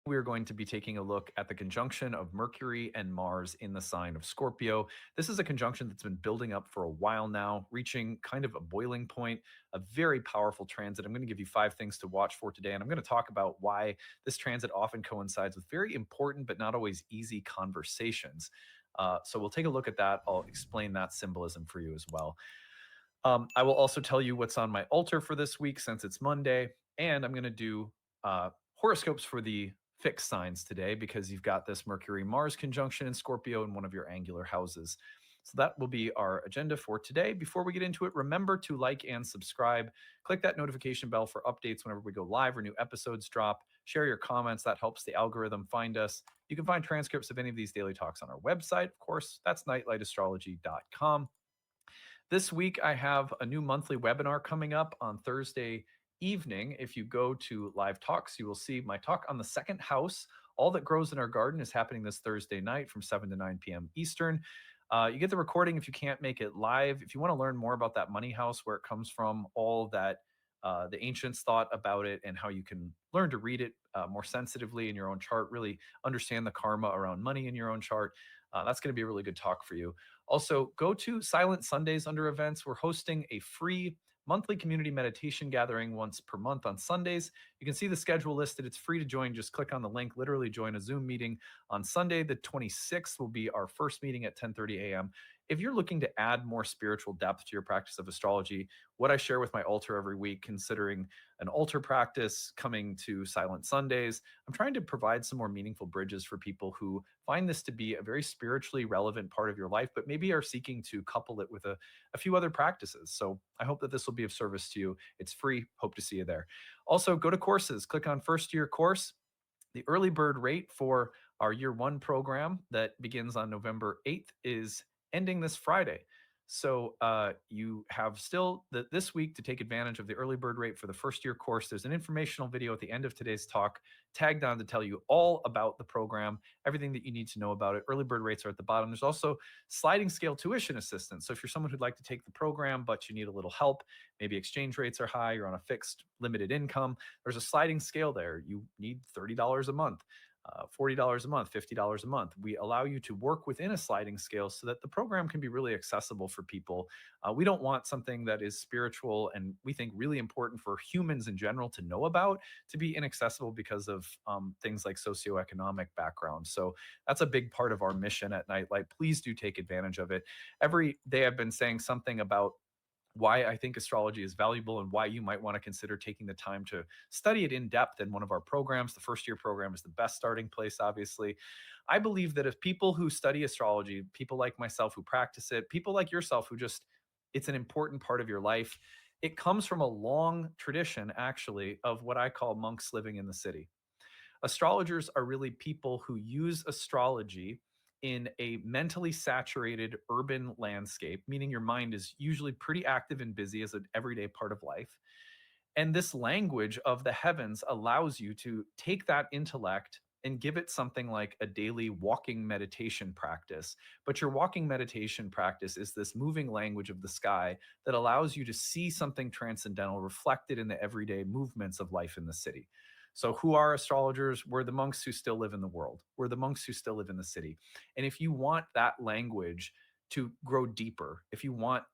We are going to be taking a look at the conjunction of Mercury and Mars in the sign of Scorpio. This is a conjunction that's been building up for a while now, reaching kind of a boiling point, a very powerful transit. I'm going to give you 5 things to watch for today, and I'm going to talk about why this transit often coincides with very important but not always easy conversations. So we'll take a look at that. I'll explain that symbolism for you as well. I will also tell you what's on my altar for this week since it's Monday, and I'm going to do horoscopes for the fixed signs today because you've got this Mercury Mars conjunction in Scorpio in one of your angular houses. So that will be our agenda for today. Before we get into it, remember to like and subscribe. Click that notification bell for updates whenever we go live or new episodes drop. Share your comments. That helps the algorithm find us. You can find transcripts of any of these daily talks on our website. Of course, that's nightlightastrology.com. This week, I have a new monthly webinar coming up on Thursday evening. If you go to Live Talks, you will see my talk on the second house. All that grows in our garden is happening this Thursday night from 7 to 9 p.m. Eastern. You get the recording if you can't make it live. If you want to learn more about that money house, where it comes from, all that the ancients thought about it, and how you can learn to read it more sensitively in your own chart, really understand the karma around money in your own chart, that's going to be a really good talk for you. Also, go to Silent Sundays under events. We're hosting a free monthly community meditation gathering once per month on Sundays. You can see the schedule listed. It's free to join. Just click on the link, literally join a Zoom meeting. On Sunday, the 26th, will be our first meeting at 10:30 a.m. If you're looking to add more spiritual depth to your practice of astrology, what I share with my altar every week, considering an altar practice coming to Silent Sundays, I'm trying to provide some more meaningful bridges for people who find this to be a very spiritually relevant part of your life, but maybe are seeking to couple it with a few other practices. So I hope that this will be of service to you. It's free. Hope to see you there. Also, go to courses, click on first year course. The early bird rate for our year one program that begins on November 8th is ending this Friday. So you have still this week to take advantage of the early bird rate for the first year course. There's an informational video at the end of today's talk tagged on to tell you all about the program, everything that you need to know about it. Early bird rates are at the bottom. There's also sliding scale tuition assistance. So if you're someone who'd like to take the program, but you need a little help, maybe exchange rates are high, you're on a fixed limited income, there's a sliding scale there. You need $30 a month. $40 a month, $50 a month. We allow you to work within a sliding scale so that the program can be really accessible for people. We don't want something that is spiritual and we think really important for humans in general to know about to be inaccessible because of things like socioeconomic background. So that's a big part of our mission at Nightlight. Please do take advantage of it. Every day I've been saying something about why I think astrology is valuable and why you might want to consider taking the time to study it in depth in one of our programs. The first year program is the best starting place, obviously. I believe that if people who study astrology, people like myself who practice it, people like yourself who just, it's an important part of your life, it comes from a long tradition, actually, of what I call monks living in the city. Astrologers are really people who use astrology in a mentally saturated urban landscape, meaning your mind is usually pretty active and busy as an everyday part of life. And this language of the heavens allows you to take that intellect and give it something like a daily walking meditation practice. But your walking meditation practice is this moving language of the sky that allows you to see something transcendental reflected in the everyday movements of life in the city. So, who are astrologers? We're the monks who still live in the world. We're the monks who still live in the city. And if you want that language to grow deeper, if you want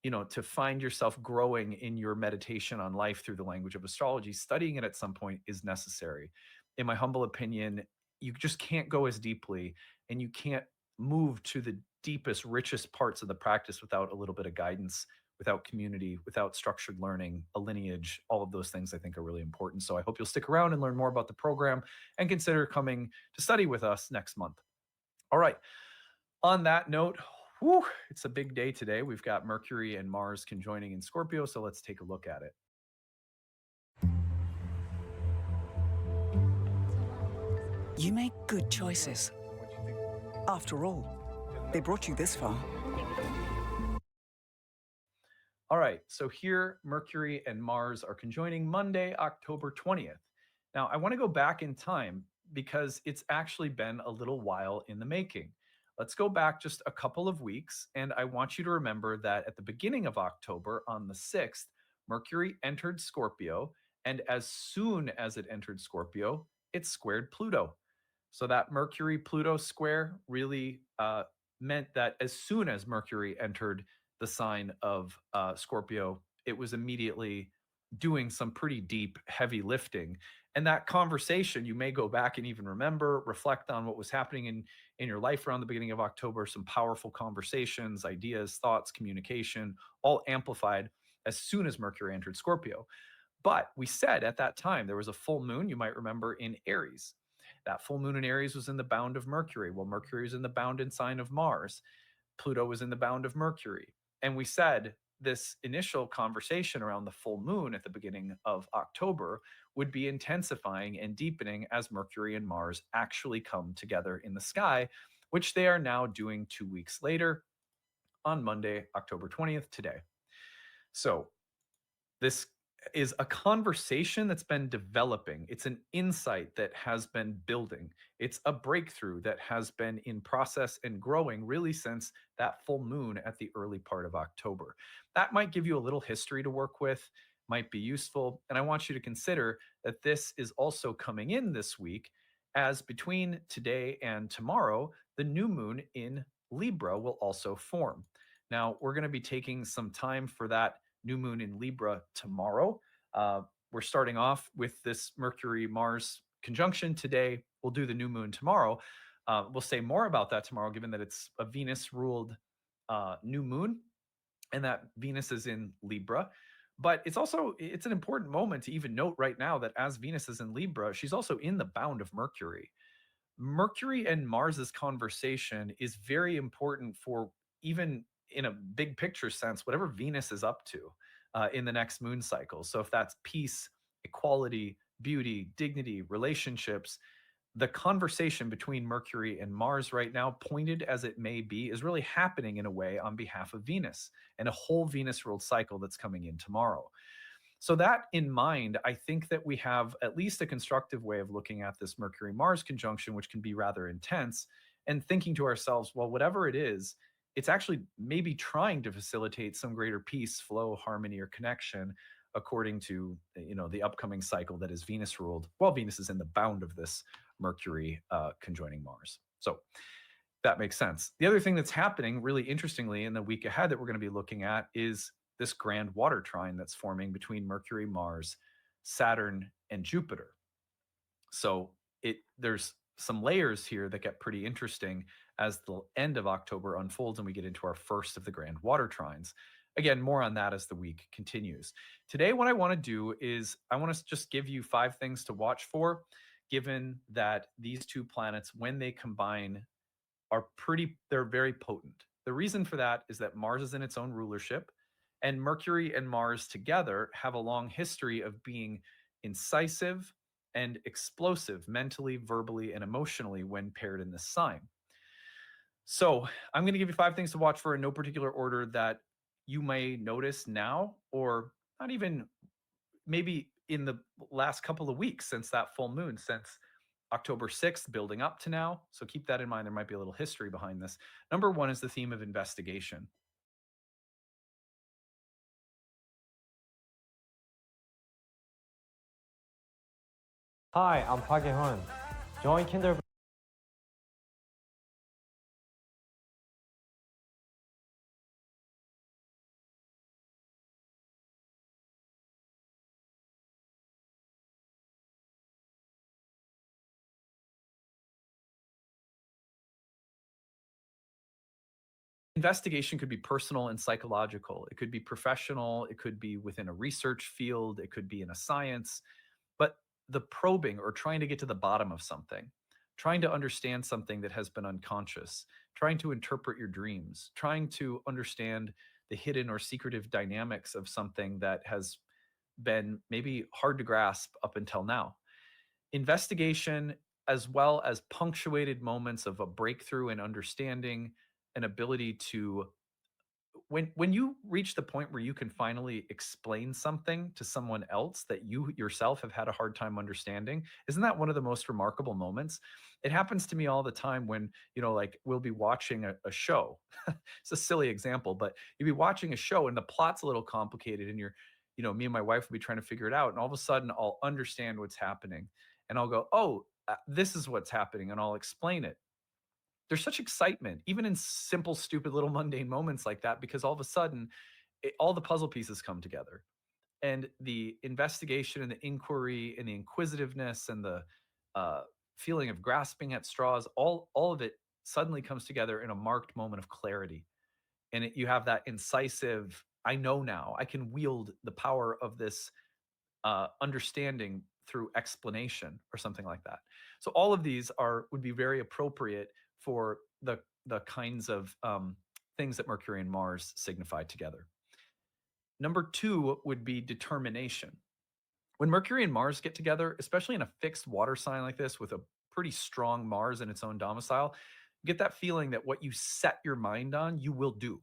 to find yourself growing in your meditation on life through the language of astrology, studying it at some point is necessary. In my humble opinion, you just can't go as deeply and you can't move to the deepest, richest parts of the practice without a little bit of guidance, without community, without structured learning, a lineage. All of those things I think are really important. So I hope you'll stick around and learn more about the program and consider coming to study with us next month. All right. On that note, whew, it's a big day today. We've got Mercury and Mars conjoining in Scorpio, so let's take a look at it. You make good choices. After all, they brought you this far. All right, so here Mercury and Mars are conjoining Monday, October 20th. Now, I want to go back in time because it's actually been a little while in the making. Let's go back just a couple of weeks, and I want you to remember that at the beginning of October, on the 6th, Mercury entered Scorpio, and as soon as it entered Scorpio, it squared Pluto. So that Mercury Pluto square really meant that as soon as Mercury entered the sign of Scorpio, it was immediately doing some pretty deep, heavy lifting. And that conversation, you may go back and even remember, reflect on what was happening in your life around the beginning of October, some powerful conversations, ideas, thoughts, communication, all amplified as soon as Mercury entered Scorpio. But we said at that time there was a full moon, you might remember, in Aries. That full moon in Aries was in the bound of Mercury. Well, Mercury is in the bound and sign of Mars. Pluto was in the bound of Mercury. And we said this initial conversation around the full moon at the beginning of October would be intensifying and deepening as Mercury and Mars actually come together in the sky, which they are now doing 2 weeks later on Monday, October 20th, today. So this is a conversation that's been developing. It's an insight that has been building. It's a breakthrough that has been in process and growing really since that full moon at the early part of October. That might give you a little history to work with, might be useful. And I want you to consider that this is also coming in this week, as between today and tomorrow, the new moon in Libra will also form. Now, we're going to be taking some time for that new moon in Libra tomorrow. Uh, we're starting off with this Mercury Mars conjunction today. We'll do the new moon tomorrow. We'll say more about that tomorrow, given that it's a Venus ruled new moon and that Venus is in Libra. But it's an important moment to even note right now that as Venus is in Libra, she's also in the bound of Mercury. Mercury and Mars's conversation is very important for, even in a big picture sense, whatever Venus is up to in the next moon cycle. So if that's peace, equality, beauty, dignity, relationships, the conversation between Mercury and Mars right now, pointed as it may be, is really happening in a way on behalf of Venus and a whole Venus ruled cycle that's coming in tomorrow. So, that in mind, I think that we have at least a constructive way of looking at this Mercury Mars conjunction, which can be rather intense, and thinking to ourselves, well, whatever it is, it's actually maybe trying to facilitate some greater peace, flow, harmony, or connection according to the upcoming cycle that is Venus ruled, while Venus is in the bound of this Mercury conjoining Mars. So that makes sense. The other thing that's happening really interestingly in the week ahead that we're going to be looking at is this grand water trine that's forming between Mercury, Mars, Saturn, and Jupiter. So there's some layers here that get pretty interesting as the end of October unfolds and we get into our first of the grand water trines. Again, more on that as the week continues. Today, what I want to do is I want to just give you 5 things to watch for, given that these two planets, when they combine, they're very potent. The reason for that is that Mars is in its own rulership, and Mercury and Mars together have a long history of being incisive and explosive mentally, verbally, and emotionally when paired in this sign. So I'm going to give you 5 things to watch for in no particular order that you may notice now, or not even maybe in the last couple of weeks since that full moon, since October 6th, building up to now. So keep that in mind. There might be a little history behind this. Number 1 is the theme of investigation. Hi, I'm Park Hwan. Join Kinder. Investigation could be personal and psychological. It could be professional. It could be within a research field. It could be in a science. But the probing or trying to get to the bottom of something, trying to understand something that has been unconscious, trying to interpret your dreams, trying to understand the hidden or secretive dynamics of something that has been maybe hard to grasp up until now. Investigation, as well as punctuated moments of a breakthrough in understanding, an ability to, when you reach the point where you can finally explain something to someone else that you yourself have had a hard time understanding, isn't that one of the most remarkable moments? It happens to me all the time when, like, we'll be watching a show. It's a silly example, but you'll be watching a show and the plot's a little complicated, and me and my wife will be trying to figure it out, and all of a sudden I'll understand what's happening. and I'll go, oh, this is what's happening, and I'll explain it. There's such excitement, even in simple, stupid, little mundane moments like that, because all of a sudden, all the puzzle pieces come together. And the investigation and the inquiry and the inquisitiveness and the uh, feeling of grasping at straws, all of it suddenly comes together in a marked moment of clarity. And you have that incisive, I know now, I can wield the power of this understanding through explanation or something like that. So all of these would be very appropriate for the kinds of things that Mercury and Mars signify together. Number two would be determination. When Mercury and Mars get together, especially in a fixed water sign like this with a pretty strong Mars in its own domicile, you get that feeling that what you set your mind on, you will do.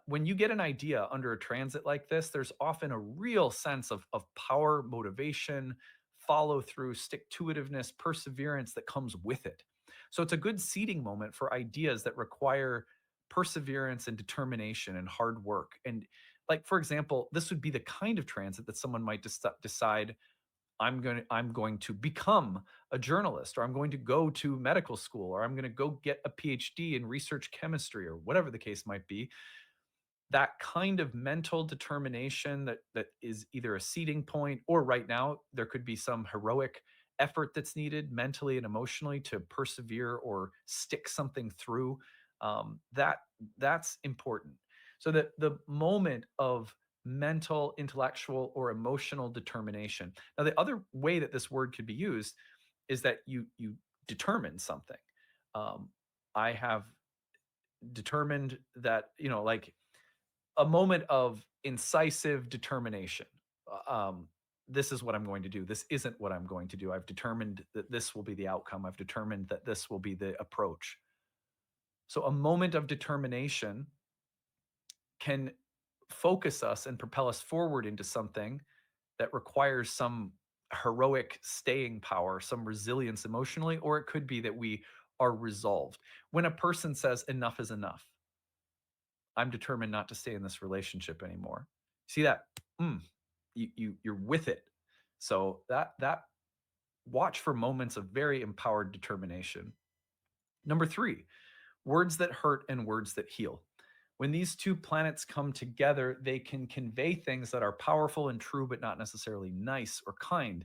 When you get an idea under a transit like this, there's often a real sense of power, motivation, follow through, stick to itiveness, perseverance that comes with it. So it's a good seeding moment for ideas that require perseverance and determination and hard work. And, like, for example, this would be the kind of transit that someone might decide, I'm going to become a journalist, or I'm going to go to medical school, or I'm going to go get a PhD in research chemistry, or whatever the case might be. That kind of mental determination that is either a seeding point, or right now there could be some heroic effort that's needed mentally and emotionally to persevere or stick something through. That's important. So that the moment of mental, intellectual, or emotional determination. Now, the other way that this word could be used is that you determine something. I have determined that, like, a moment of incisive determination. This is what I'm going to do. This isn't what I'm going to do. I've determined that this will be the outcome. I've determined that this will be the approach. So a moment of determination can focus us and propel us forward into something that requires some heroic staying power, some resilience emotionally, or it could be that we are resolved. When a person says enough is enough, I'm determined not to stay in this relationship anymore. See that? Mm, you're with it. So that watch for moments of very empowered determination. Number three, words that hurt and words that heal. When these two planets come together, they can convey things that are powerful and true, but not necessarily nice or kind.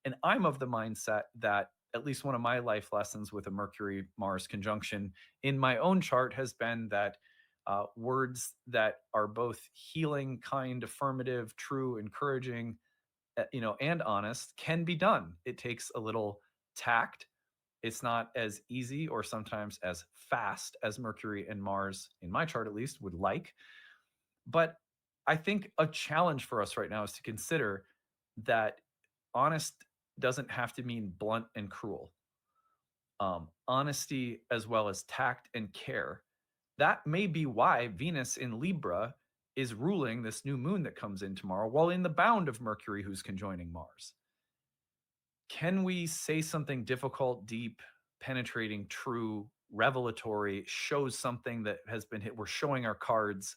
And I'm of the mindset that at least one of my life lessons with a Mercury Mars conjunction in my own chart has been that words that are both healing, kind, affirmative, true, encouraging, and honest can be done. It takes a little tact. It's not as easy or sometimes as fast as Mercury and Mars, in my chart at least, would like. But I think a challenge for us right now is to consider that honest doesn't have to mean blunt and cruel. Honesty as well as tact and care. That may be why Venus in Libra is ruling this new moon that comes in tomorrow, while in the bound of Mercury, who's conjoining Mars. Can we say something difficult, deep, penetrating, true, revelatory, shows something that has been hit? We're showing our cards,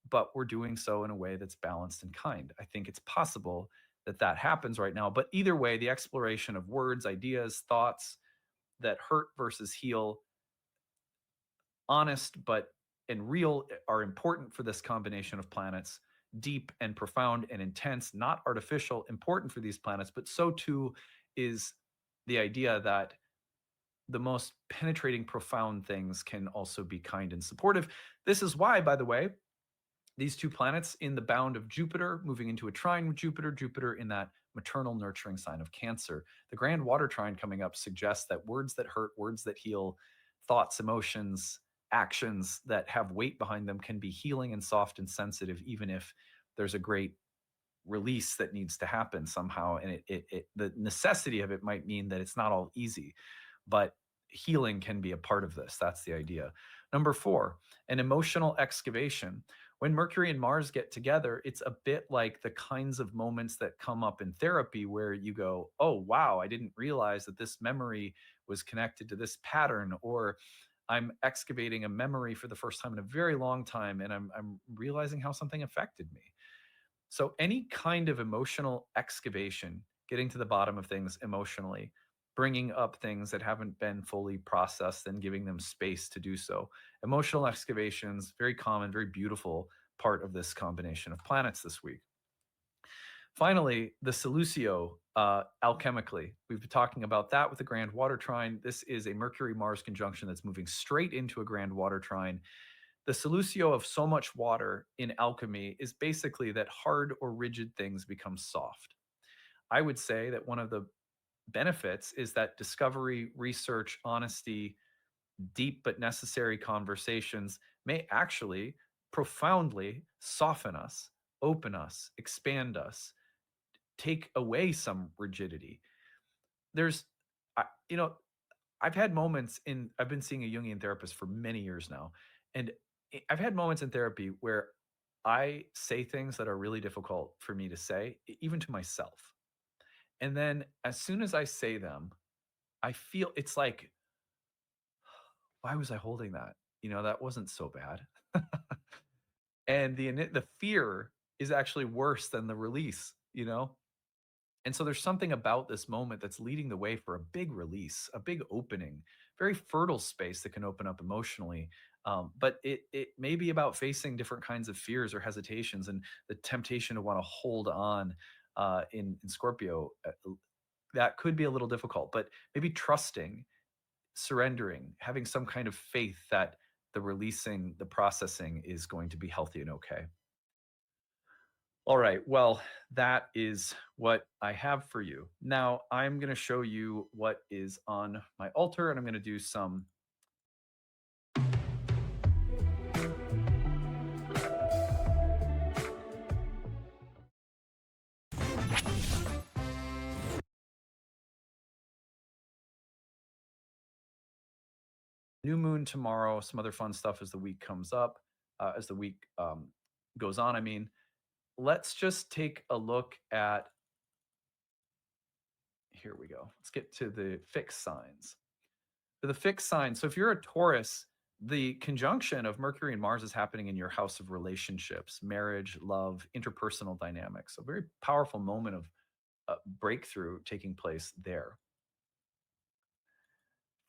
but we're doing so in a way that's balanced and kind. I think it's possible that that happens right now. But either way, the exploration of words, ideas, thoughts that hurt versus heal, honest but and real, are important for this combination of planets. Deep and profound and intense, not artificial, important for these planets, but so too is the idea that the most penetrating, profound things can also be kind and supportive. This is why, by the way, these two planets in the bound of Jupiter, moving into a trine with Jupiter, Jupiter in that maternal nurturing sign of Cancer. The grand water trine coming up suggests that words that hurt, words that heal, thoughts, emotions, actions that have weight behind them can be healing and soft and sensitive, even if there's a great release that needs to happen somehow. And the necessity of it might mean that it's not all easy, but healing can be a part of this. That's the idea. Number four, an emotional excavation. When Mercury and Mars get together, it's a bit like the kinds of moments that come up in therapy where you go, oh, wow, I didn't realize that this memory was connected to this pattern, or I'm excavating a memory for the first time in a very long time, and I'm realizing how something affected me. So any kind of emotional excavation getting to the bottom of things emotionally, bringing up things that haven't been fully processed and giving them space to do so. Emotional excavations, very common, very beautiful part of this combination of planets this week. Finally, the Solucio alchemically. We've been talking about that with the Grand Water Trine. This is a Mercury Mars conjunction that's moving straight into a Grand Water Trine. The Solucio of so much water in alchemy is basically that hard or rigid things become soft. I would say that one of the benefits is that discovery, research, honesty, deep but necessary conversations may actually profoundly soften us, open us, expand us, take away some rigidity. There's, you know, I've had moments in, I've been seeing a Jungian therapist for many years now. And I've had moments in therapy where I say things that are really difficult for me to say, even to myself. And then as soon as I say them, I feel it's like, why was I holding that? That wasn't so bad. And the fear is actually worse than the release. And so there's something about this moment that's leading the way for a big release, a big opening, very fertile space that can open up emotionally. But it may be about facing different kinds of fears or hesitations, and the temptation to want to hold on in Scorpio. That could be a little difficult, but maybe trusting, surrendering, having some kind of faith that the releasing, the processing is going to be healthy and okay. All right. Well, that is what I have for you. Now, I'm going to show you what is on my altar, and I'm going to do some new moon tomorrow, some other fun stuff as the week comes up, as the week goes on. I mean, let's just take a look at, here we go. Let's get to the fixed signs. For the fixed sign, so if you're a Taurus, the conjunction of Mercury and Mars is happening in your house of relationships, marriage, love, interpersonal dynamics. A very powerful moment of breakthrough taking place there.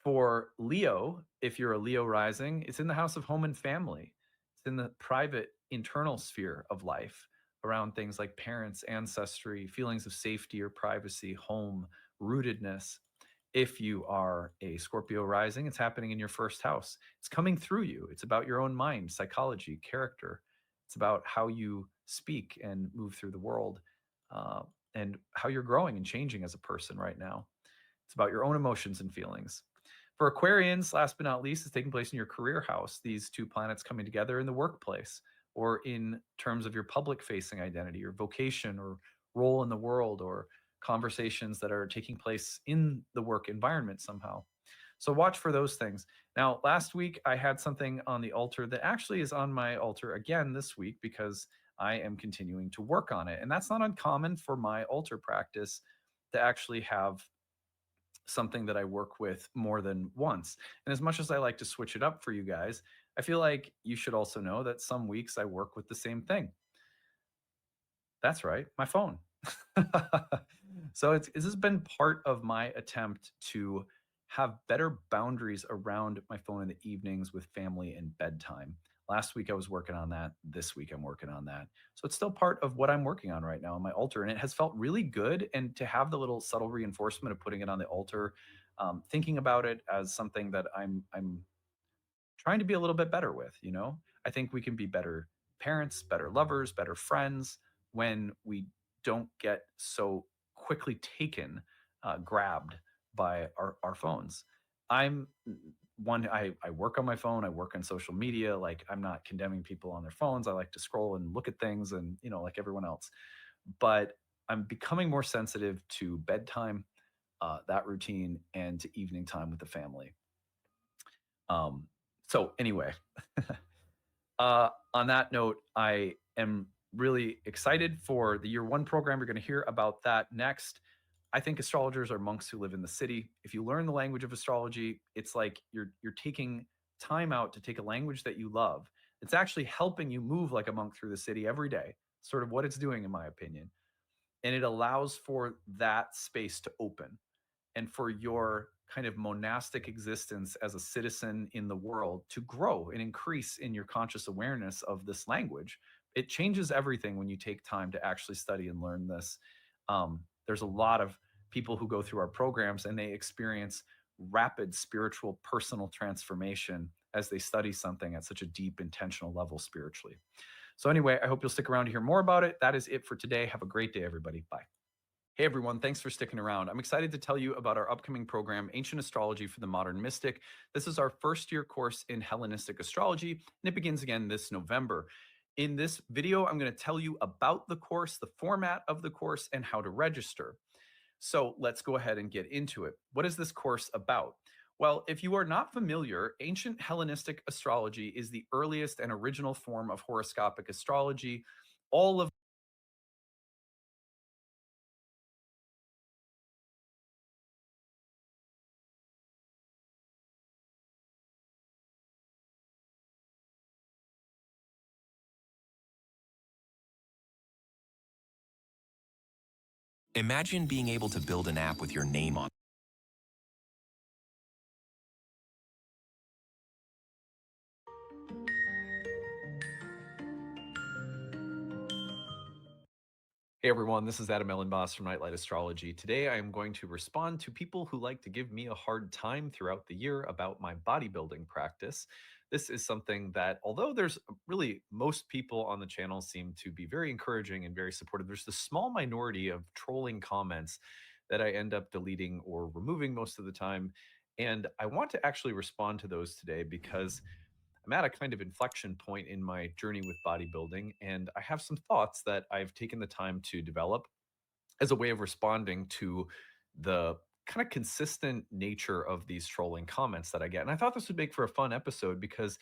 For Leo, if you're a Leo rising, it's in the house of home and family. It's in the private internal sphere of life around things like parents, ancestry, feelings of safety or privacy, home, rootedness. If you are a Scorpio rising, it's happening in your first house. It's coming through you. It's about your own mind, psychology, character. It's about how you speak and move through the world, uh, and how you're growing and changing as a person right now. It's about your own emotions and feelings. For Aquarians, last but not least, is taking place in your career house. These two planets coming together in the workplace, or in terms of your public facing identity, your vocation or role in the world, or conversations that are taking place in the work environment somehow. So watch for those things. Now, last week I had something on the altar that actually is on my altar again this week because I am continuing to work on it. And that's not uncommon for my altar practice to actually have something that I work with more than once. And as much as I like to switch it up for you guys, I feel like you should also know that some weeks I work with the same thing. That's right, my phone. So this has been part of my attempt to have better boundaries around my phone in the evenings with family and bedtime. Last week I was working on that. This week I'm working on that. So it's still part of what I'm working on right now on my altar, and it has felt really good. And to have the little subtle reinforcement of putting it on the altar, thinking about it as something that I'm trying to be a little bit better with. I think we can be better parents, better lovers, better friends when we don't get so quickly taken, grabbed by our phones. I'm one, I work on my phone, I work on social media. Like, I'm not condemning people on their phones. I like to scroll and look at things and, like everyone else. But I'm becoming more sensitive to bedtime, that routine, and to evening time with the family. So anyway, on that note, I am really excited for the year one program. You're going to hear about that next. I think astrologers are monks who live in the city. If you learn the language of astrology, it's like you're taking time out to take a language that you love. It's actually helping you move like a monk through the city every day. Sort of what it's doing, in my opinion. and it allows for that space to open and for your kind of monastic existence as a citizen in the world to grow and increase in your conscious awareness of this language. It changes everything when you take time to actually study and learn this. There's a lot of people who go through our programs and they experience rapid spiritual personal transformation as they study something at such a deep intentional level spiritually. So anyway, I hope you'll stick around to hear more about it. That is it for today. Have a great day, everybody. Bye. Hey everyone, thanks for sticking around. I'm excited to tell you about our upcoming program, Ancient Astrology for the Modern Mystic. This is our first year course in Hellenistic astrology, and it begins again this November. In this video, I'm going to tell you about the course, the format of the course, and how to register. So let's go ahead and get into it. What is this course about? Well, if you are not familiar, ancient Hellenistic astrology is the earliest and original form of horoscopic astrology. All of Imagine being able to build an app with your name on. Hey everyone, this is Adam Ellenboss from Nightlight Astrology. Today I am going to respond to people who like to give me a hard time throughout the year about my bodybuilding practice. This is something that, although there's really most people on the channel seem to be very encouraging and very supportive, there's this small minority of trolling comments that I end up deleting or removing most of the time. And I want to actually respond to those today because I'm at a kind of inflection point in my journey with bodybuilding, and I have some thoughts that I've taken the time to develop as a way of responding to the kind of consistent nature of these trolling comments that I get. And I thought this would make for a fun episode because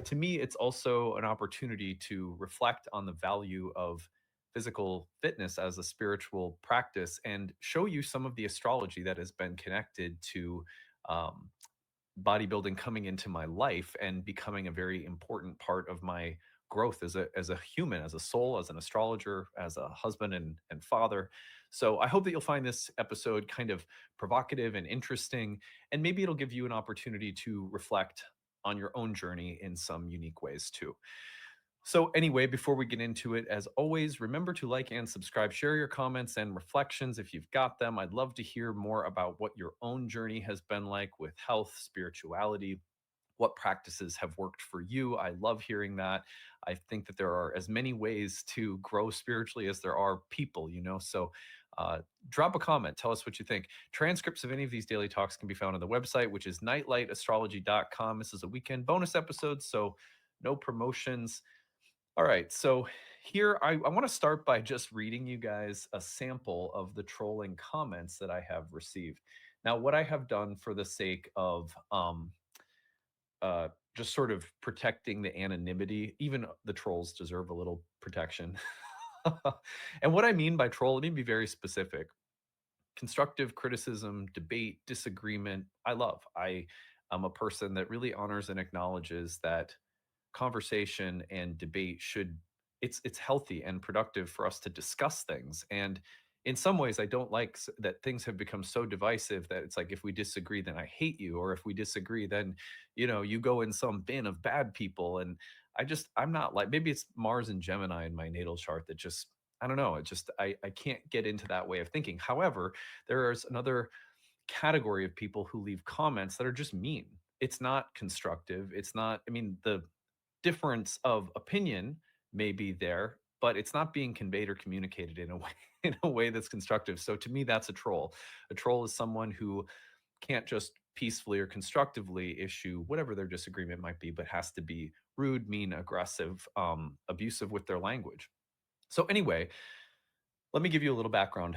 to me, it's also an opportunity to reflect on the value of physical fitness as a spiritual practice and show you some of the astrology that has been connected to um, bodybuilding coming into my life and becoming a very important part of my growth as a human, as a soul, as an astrologer, as a husband and father. So I hope that you'll find this episode kind of provocative and interesting, and maybe it'll give you an opportunity to reflect on your own journey in some unique ways too. So, anyway, before we get into it, as always, remember to like and subscribe, share your comments and reflections if you've got them. I'd love to hear more about what your own journey has been like with health, spirituality, what practices have worked for you. I love hearing that. I think that there are as many ways to grow spiritually as there are people, you know? So, drop a comment. Tell us what you think. Transcripts of any of these daily talks can be found on the website, which is nightlightastrology.com. This is a weekend bonus episode, so no promotions. All right, so here I want to start by just reading you guys a sample of the trolling comments that I have received. Now, what I have done for the sake of uh, just sort of protecting the anonymity, even the trolls deserve a little protection. And what I mean by troll, let me be very specific. Constructive criticism, debate, disagreement, I love. I am a person that really honors and acknowledges that conversation and debate should it's healthy and productive for us to discuss things. And in some ways I don't like that things have become so divisive that it's like if we disagree then I hate you, or if we disagree then you go in some bin of bad people. And I'm not like, maybe it's Mars and Gemini in my natal chart that just, I don't know, it just I can't get into that way of thinking. However, there's another category of people who leave comments that are just mean. It's not constructive. It's not, I mean, the difference of opinion may be there, but it's not being conveyed or communicated in a way in a way that's constructive. So to me, that's a troll. A troll is someone who can't just peacefully or constructively issue whatever their disagreement might be, but has to be rude, mean, aggressive, abusive with their language. So anyway, let me give you a little background.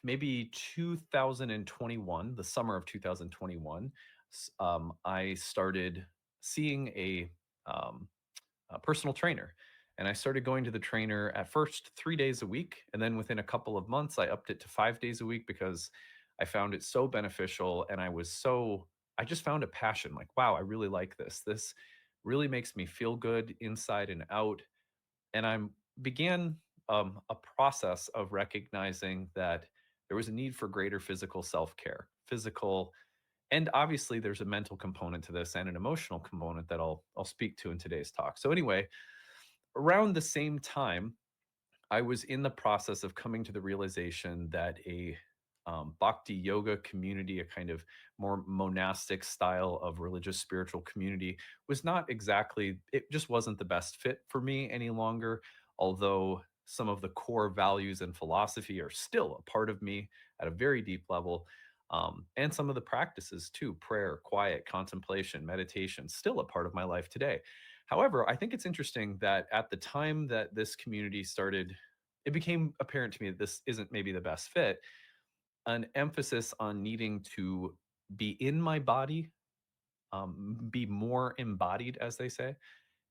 Maybe 2021, the summer of 2021, I started seeing um, a personal trainer. And I started going to the trainer at first 3 days a week. And then within a couple of months, I upped it to 5 days a week because I found it so beneficial. And I just found a passion like, wow, I really like this. This really makes me feel good inside and out. And I began a process of recognizing that there was a need for greater physical self-care, physical, and obviously there's a mental component to this and an emotional component that I'll speak to in today's talk. So anyway, around the same time, I was in the process of coming to the realization that a bhakti yoga community, a kind of more monastic style of religious spiritual community, was not exactly, it just wasn't the best fit for me any longer. Although some of the core values and philosophy are still a part of me at a very deep level. And some of the practices too, prayer, quiet, contemplation, meditation, still a part of my life today. However, I think it's interesting that at the time that this community started, it became apparent to me that this isn't maybe the best fit. An emphasis on needing to be in my body, be more embodied, as they say,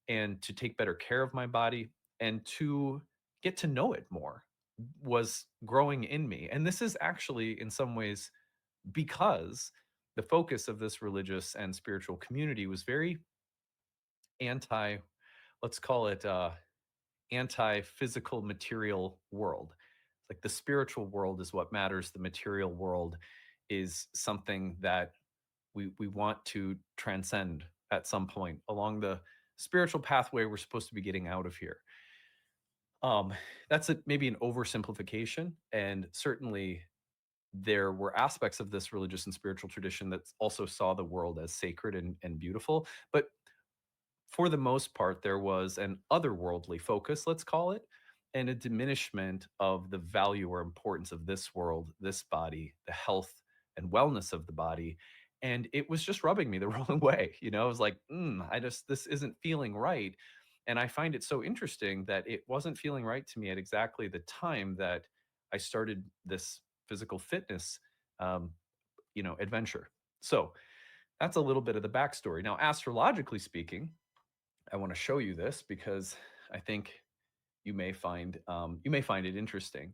and to take better care of my body and to get to know it more was growing in me. And this is actually, in some ways, because the focus of this religious and spiritual community was very anti, let's call it, anti-physical material world. Like the spiritual world is what matters. The material world is something that we want to transcend at some point along the spiritual pathway we're supposed to be getting out of here. Um, that's maybe an oversimplification, and certainly there were aspects of this religious and spiritual tradition that also saw the world as sacred and beautiful. But for the most part, there was an otherworldly focus, let's call it, and a diminishment of the value or importance of this world, this body, the health and wellness of the body. And it was just rubbing me the wrong way. I was like, this isn't feeling right. And I find it so interesting that it wasn't feeling right to me at exactly the time that I started this physical fitness, um, adventure. So that's a little bit of the backstory. Now, astrologically speaking, I want to show you this because I think you may find it interesting.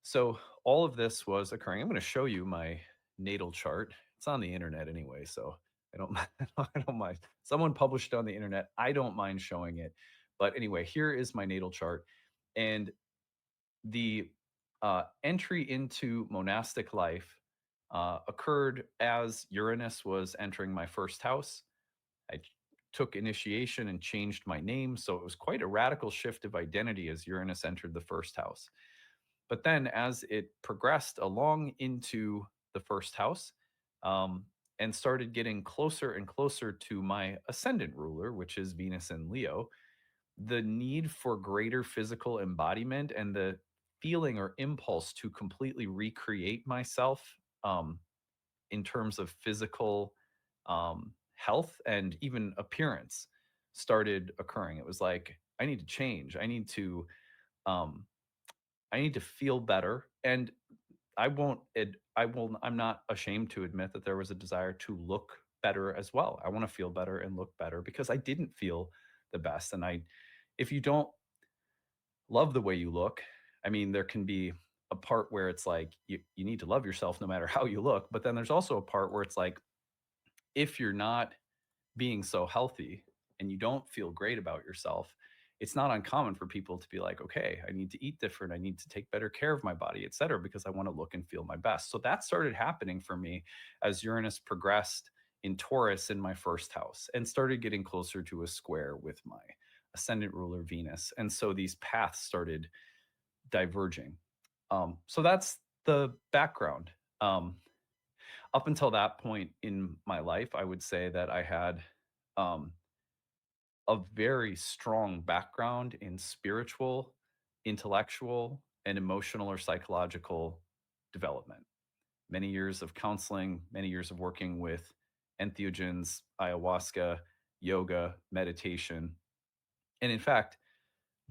So all of this was occurring. I'm going to show you my natal chart. It's on the internet anyway, so I don't I don't mind. Someone published it on the internet. I don't mind showing it. But anyway, here is my natal chart, and the entry into monastic life occurred as Uranus was entering my first house. I took initiation and changed my name. So it was quite a radical shift of identity as Uranus entered the first house. But then as it progressed along into the first house, um, and started getting closer and closer to my ascendant ruler, which is Venus in Leo, the need for greater physical embodiment and the feeling or impulse to completely recreate myself, um, in terms of physical health and even appearance started occurring. It was like, I need to change. Um, I need to feel better. And I'm not ashamed to admit that there was a desire to look better as well. I want to feel better and look better because I didn't feel the best. And if you don't love the way you look, I mean, there can be a part where it's like you need to love yourself no matter how you look. But then there's also a part where it's like, if you're not being so healthy and you don't feel great about yourself, it's not uncommon for people to be like, okay, I need to eat different. I need to take better care of my body, et cetera, because I want to look and feel my best. So that started happening for me as Uranus progressed in Taurus in my first house and started getting closer to a square with my ascendant ruler, Venus. And so these paths started diverging. So that's the background. Up until that point in my life, I would say that I had um, a very strong background in spiritual, intellectual, and emotional or psychological development. Many years of counseling, many years of working with entheogens, ayahuasca, yoga, meditation. And in fact,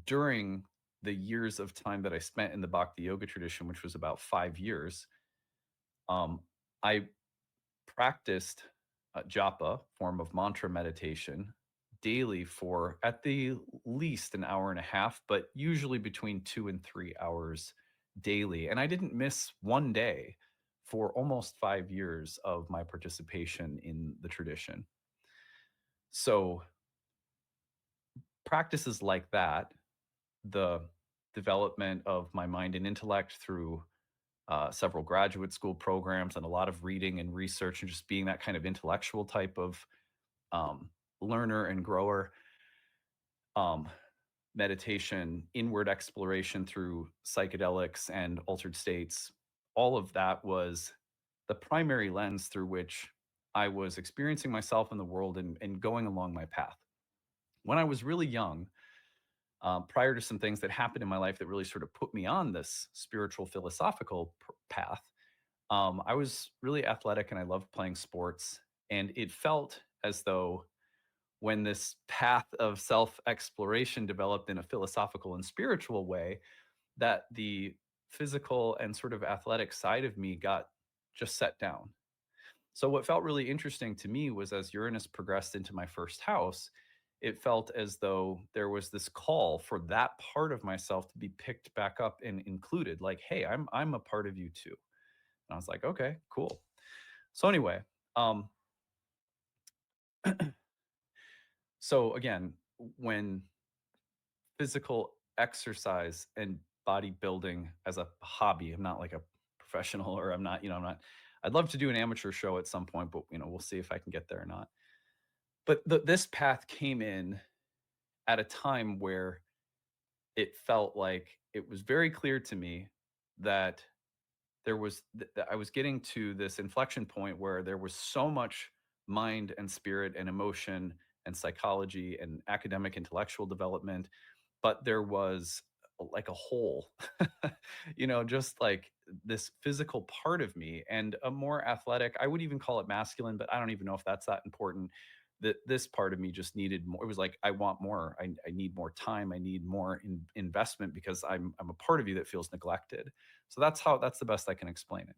during the years of time that I spent in the Bhakti yoga tradition, which was about 5 years, um, I practiced japa, form of mantra meditation, daily for at the least an hour and a half, but usually between 2 and 3 hours daily. And I didn't miss one day for almost 5 years of my participation in the tradition. So practices like that, the development of my mind and intellect through several graduate school programs and a lot of reading and research and just being that kind of intellectual type of learner and grower. Um, Meditation, inward exploration through psychedelics and altered states, all of that was the primary lens through which I was experiencing myself in the world and going along my path. When I was really young, prior to some things that happened in my life that really sort of put me on this spiritual philosophical path, I was really athletic and I loved playing sports. And it felt as though when this path of self exploration developed in a philosophical and spiritual way, that the physical and sort of athletic side of me got just set down. So, what felt really interesting to me was as Uranus progressed into my first house, it felt as though there was this call for that part of myself to be picked back up and included. Like, hey, I'm a part of you too. And I was like, okay, cool. So anyway, um, so again, when physical exercise and bodybuilding as a hobby, I'm not like a professional or I'm not, I'm not, I'd love to do an amateur show at some point, but we'll see if I can get there or not. But this path came in at a time where it felt like it was very clear to me that there was that I was getting to this inflection point where there was so much mind and spirit and emotion and psychology and academic intellectual development, but there was like a hole, just like this physical part of me and a more athletic, I would even call it masculine, but I don't even know if that's that important. That this part of me just needed more. It was like, I want more. I need more time. I need more investment because I'm a part of you that feels neglected. So that's the best I can explain it.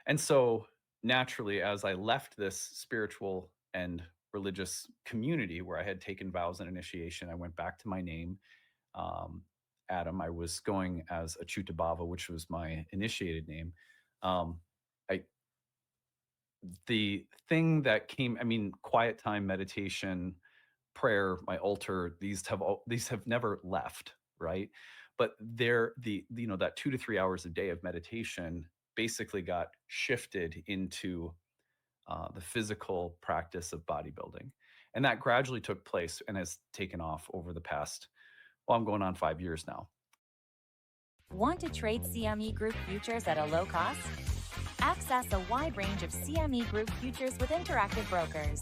And so naturally, as I left this spiritual and religious community where I had taken vows and initiation, I went back to my name, um, Adam. I was going as Achutabhava, which was my initiated name. Um, I the thing that came, I mean, quiet time, meditation, prayer, my altar, these have never left, right? But they're that 2 to 3 hours a day of meditation basically got shifted into the physical practice of bodybuilding. And that gradually took place and has taken off over the past, well, I'm going on 5 years now. Want to trade CME Group futures at a low cost? Access a wide range of CME Group futures with interactive brokers.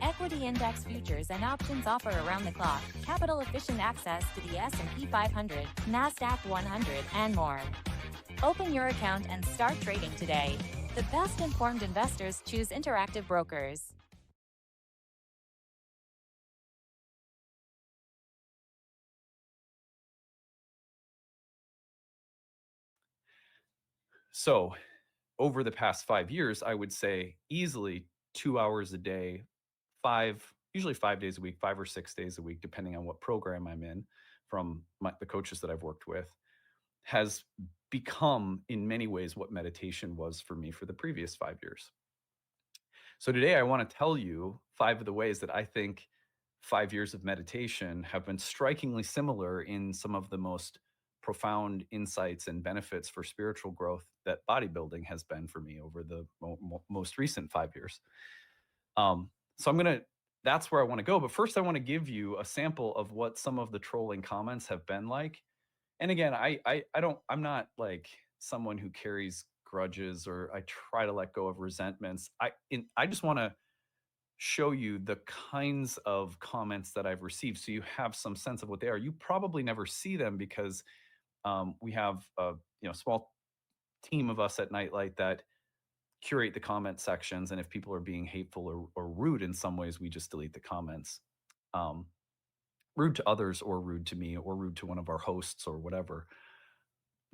Equity index futures and options offer around-the-clock, capital-efficient access to the S&P 500, NASDAQ 100, and more. Open your account and start trading today. The best-informed investors choose interactive brokers. So over the past 5 years, I would say easily 2 hours a day, usually 5 days a week, 5 or 6 days a week, depending on what program I'm in from the coaches that I've worked with, has become in many ways what meditation was for me for the previous 5 years. So today I want to tell you 5 of the ways that I think 5 years of meditation have been strikingly similar in some of the most profound insights and benefits for spiritual growth that bodybuilding has been for me over the most recent 5 years. So that's where I want to go. But first, I want to give you a sample of what some of the trolling comments have been like. And again, I'm not like someone who carries grudges or I try to let go of resentments. I just want to show you the kinds of comments that I've received so you have some sense of what they are. You probably never see them because we have a small team of us at Nightlight that curate the comment sections, and if people are being hateful or rude in some ways, we just delete the comments. Rude to others or rude to me or rude to one of our hosts or whatever.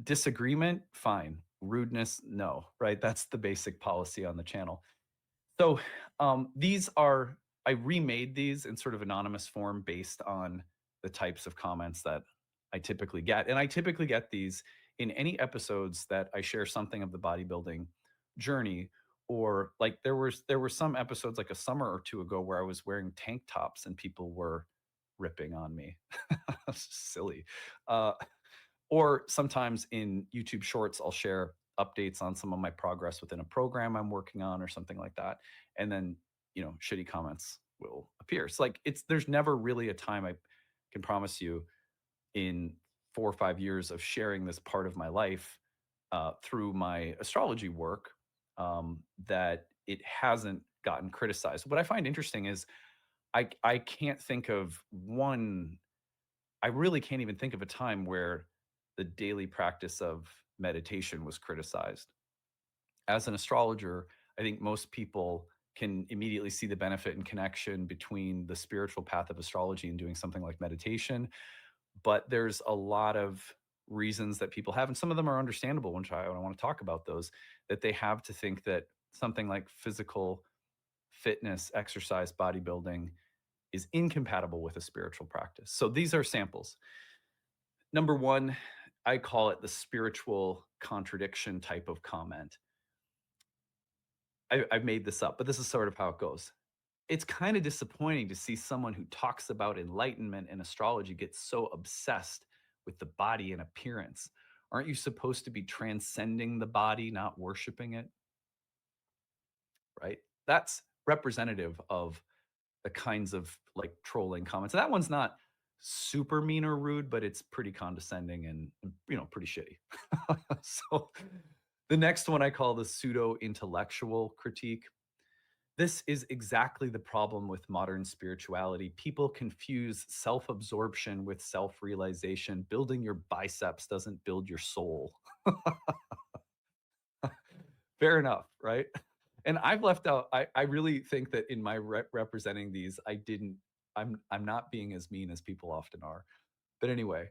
Disagreement, fine. Rudeness, no, right? That's the basic policy on the channel. So I remade these in sort of anonymous form based on the types of comments that I typically get. And I typically get these in any episodes that I share something of the bodybuilding journey, or like there were some episodes like a summer or two ago where I was wearing tank tops and people were ripping on me. It's silly. Uh, or sometimes in YouTube Shorts, I'll share updates on some of my progress within a program I'm working on or something like that. And then, shitty comments will appear. It's like there's never really a time I can promise you in 4 or 5 years of sharing this part of my life through my astrology work that it hasn't gotten criticized. What I find interesting is I can't think of one. I really can't even think of a time where the daily practice of meditation was criticized. As an astrologer, I think most people can immediately see the benefit and connection between the spiritual path of astrology and doing something like meditation. But there's a lot of reasons that people have, and some of them are understandable, which I want to talk about those, that they have to think that something like physical fitness, exercise, bodybuilding is incompatible with a spiritual practice. So these are samples. Number one, I call it the spiritual contradiction type of comment. I've made this up, but this is sort of how it goes. It's kind of disappointing to see someone who talks about enlightenment and astrology get so obsessed with the body and appearance. Aren't you supposed to be transcending the body, not worshiping it? Right? That's representative of the kinds of like trolling comments. That one's not super mean or rude, but it's pretty condescending and pretty shitty. So the next one I call the pseudo intellectual critique. This is exactly the problem with modern spirituality. People confuse self absorption with self realization. Building your biceps doesn't build your soul. Fair enough, right? And I've left out, I really think that in my representing these, I'm not being as mean as people often are. But anyway,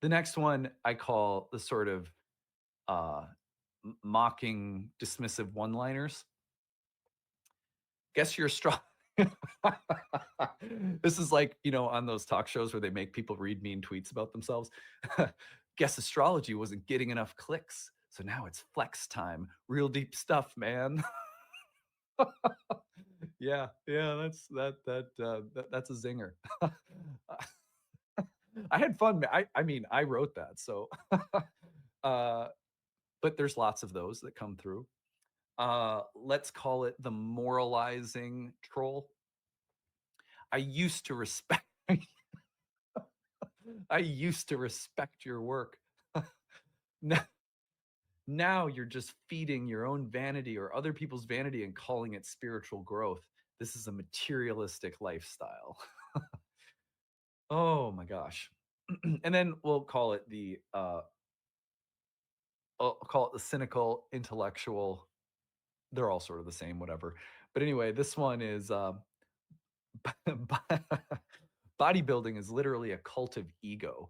the next one I call the sort of uh, mocking, dismissive one liners. Guess you're strong. This is like, on those talk shows where they make people read mean tweets about themselves. Guess astrology wasn't getting enough clicks. So now it's flex time. Real deep stuff, man. Yeah, that's a zinger. I had fun. I mean, I wrote that, so uh, but there's lots of those that come through. Let's call it the moralizing troll. I used to respect I used to respect your work. Now, now you're just feeding your own vanity or other people's vanity and calling it spiritual growth. This is a materialistic lifestyle. Oh my gosh. And then we'll call it I'll call it the cynical intellectual. They're all sort of the same, whatever. But anyway, this one is bodybuilding is literally a cult of ego.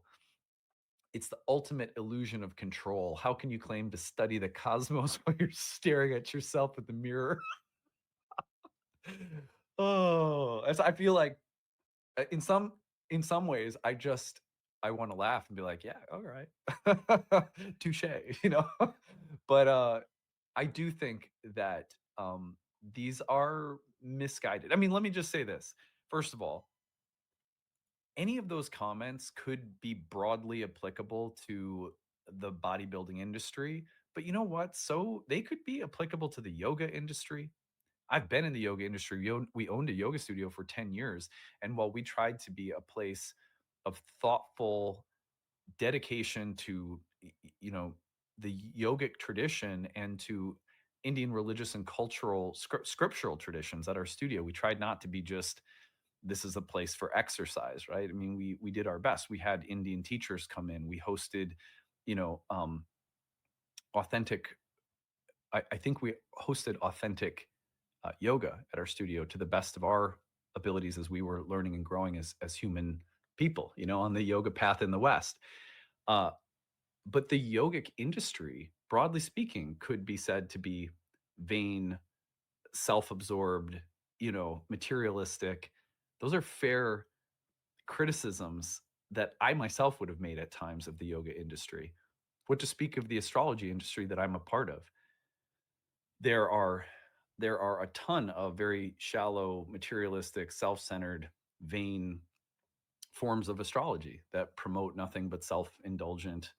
It's the ultimate illusion of control. How can you claim to study the cosmos while you're staring at yourself in the mirror? Oh, as I feel like in some ways, I want to laugh and be like, yeah, all right, touche, you know. But I do think that these are misguided. I mean, let me just say this. First of all, any of those comments could be broadly applicable to the bodybuilding industry, but you know what? So they could be applicable to the yoga industry. I've been in the yoga industry. We owned a yoga studio for 10 years. And while we tried to be a place of thoughtful dedication to, the yogic tradition and to Indian religious and cultural scriptural traditions at our studio, we tried not to be just this is a place for exercise, right? I mean, we did our best. We had Indian teachers come in. We hosted, you know, um, authentic. I think we hosted authentic yoga at our studio to the best of our abilities as we were learning and growing as human people, on the yoga path in the West. Uh, but the yogic industry, broadly speaking, could be said to be vain, self-absorbed, materialistic. Those are fair criticisms that I myself would have made at times of the yoga industry. What to speak of the astrology industry that I'm a part of? There are there are a ton of very shallow, materialistic, self-centered, vain forms of astrology that promote nothing but self-indulgent,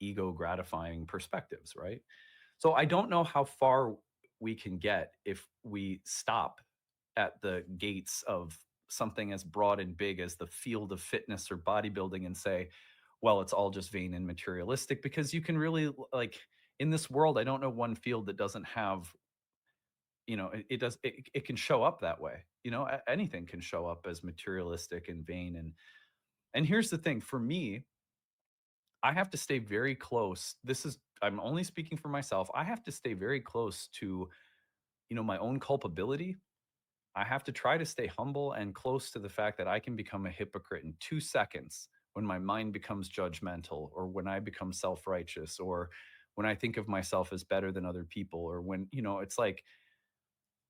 ego-gratifying perspectives, right? So I don't know how far we can get if we stop at the gates of something as broad and big as the field of fitness or bodybuilding and say, well, it's all just vain and materialistic, because you can really, like, in this world, I don't know one field that doesn't have, it can show up that way. Anything can show up as materialistic and vain. And here's the thing for me, I have to stay very close. I'm only speaking for myself. I have to stay very close to, my own culpability. I have to try to stay humble and close to the fact that I can become a hypocrite in 2 seconds when my mind becomes judgmental, or when I become self righteous, or when I think of myself as better than other people, or when, it's like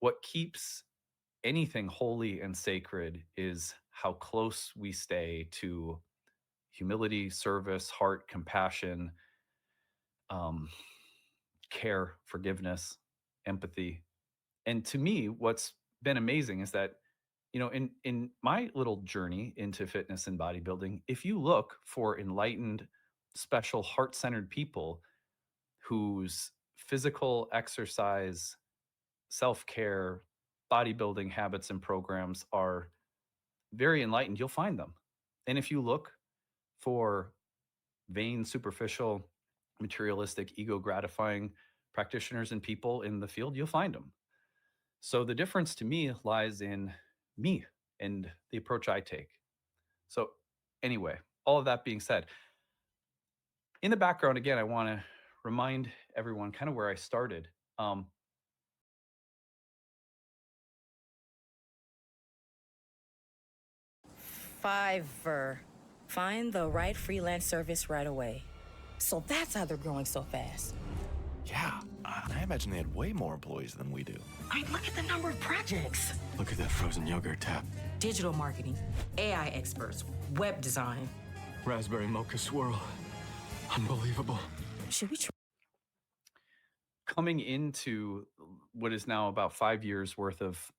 what keeps anything holy and sacred is how close we stay to humility, service, heart, compassion, um, care, forgiveness, empathy. And to me, what's been amazing is that, in my little journey into fitness and bodybuilding, if you look for enlightened, special, heart-centered people whose physical exercise, self-care, bodybuilding habits and programs are very enlightened, you'll find them. And if you look for vain, superficial, materialistic, ego gratifying practitioners and people in the field, you'll find them. So the difference to me lies in me and the approach I take. So, anyway, all of that being said, in the background, again, I want to remind everyone kind of where I started. Fiverr. Find the right freelance service right away. So that's how they're growing so fast. Yeah, I imagine they had way more employees than we do. I mean, look at the number of projects. Look at that frozen yogurt tab. Digital marketing, AI experts, web design. Raspberry mocha swirl. Unbelievable. Should we try? Coming into what is now about 5 years worth of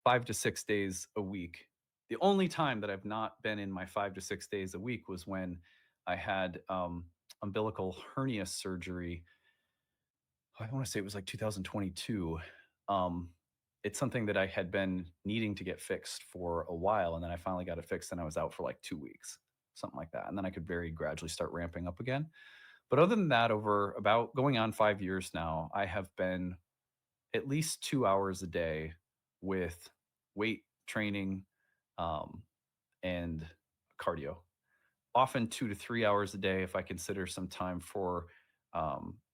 5 to 6 days a week, the only time that I've not been in my 5 to 6 days a week was when I had umbilical hernia surgery. I want to say it was like 2022. It's something that I had been needing to get fixed for a while, and then I finally got it fixed, and I was out for like 2 weeks, something like that. And then I could very gradually start ramping up again. But other than that, over about going on 5 years now, I have been at least 2 hours a day with weight training and cardio. Often 2 to 3 hours a day if I consider some time for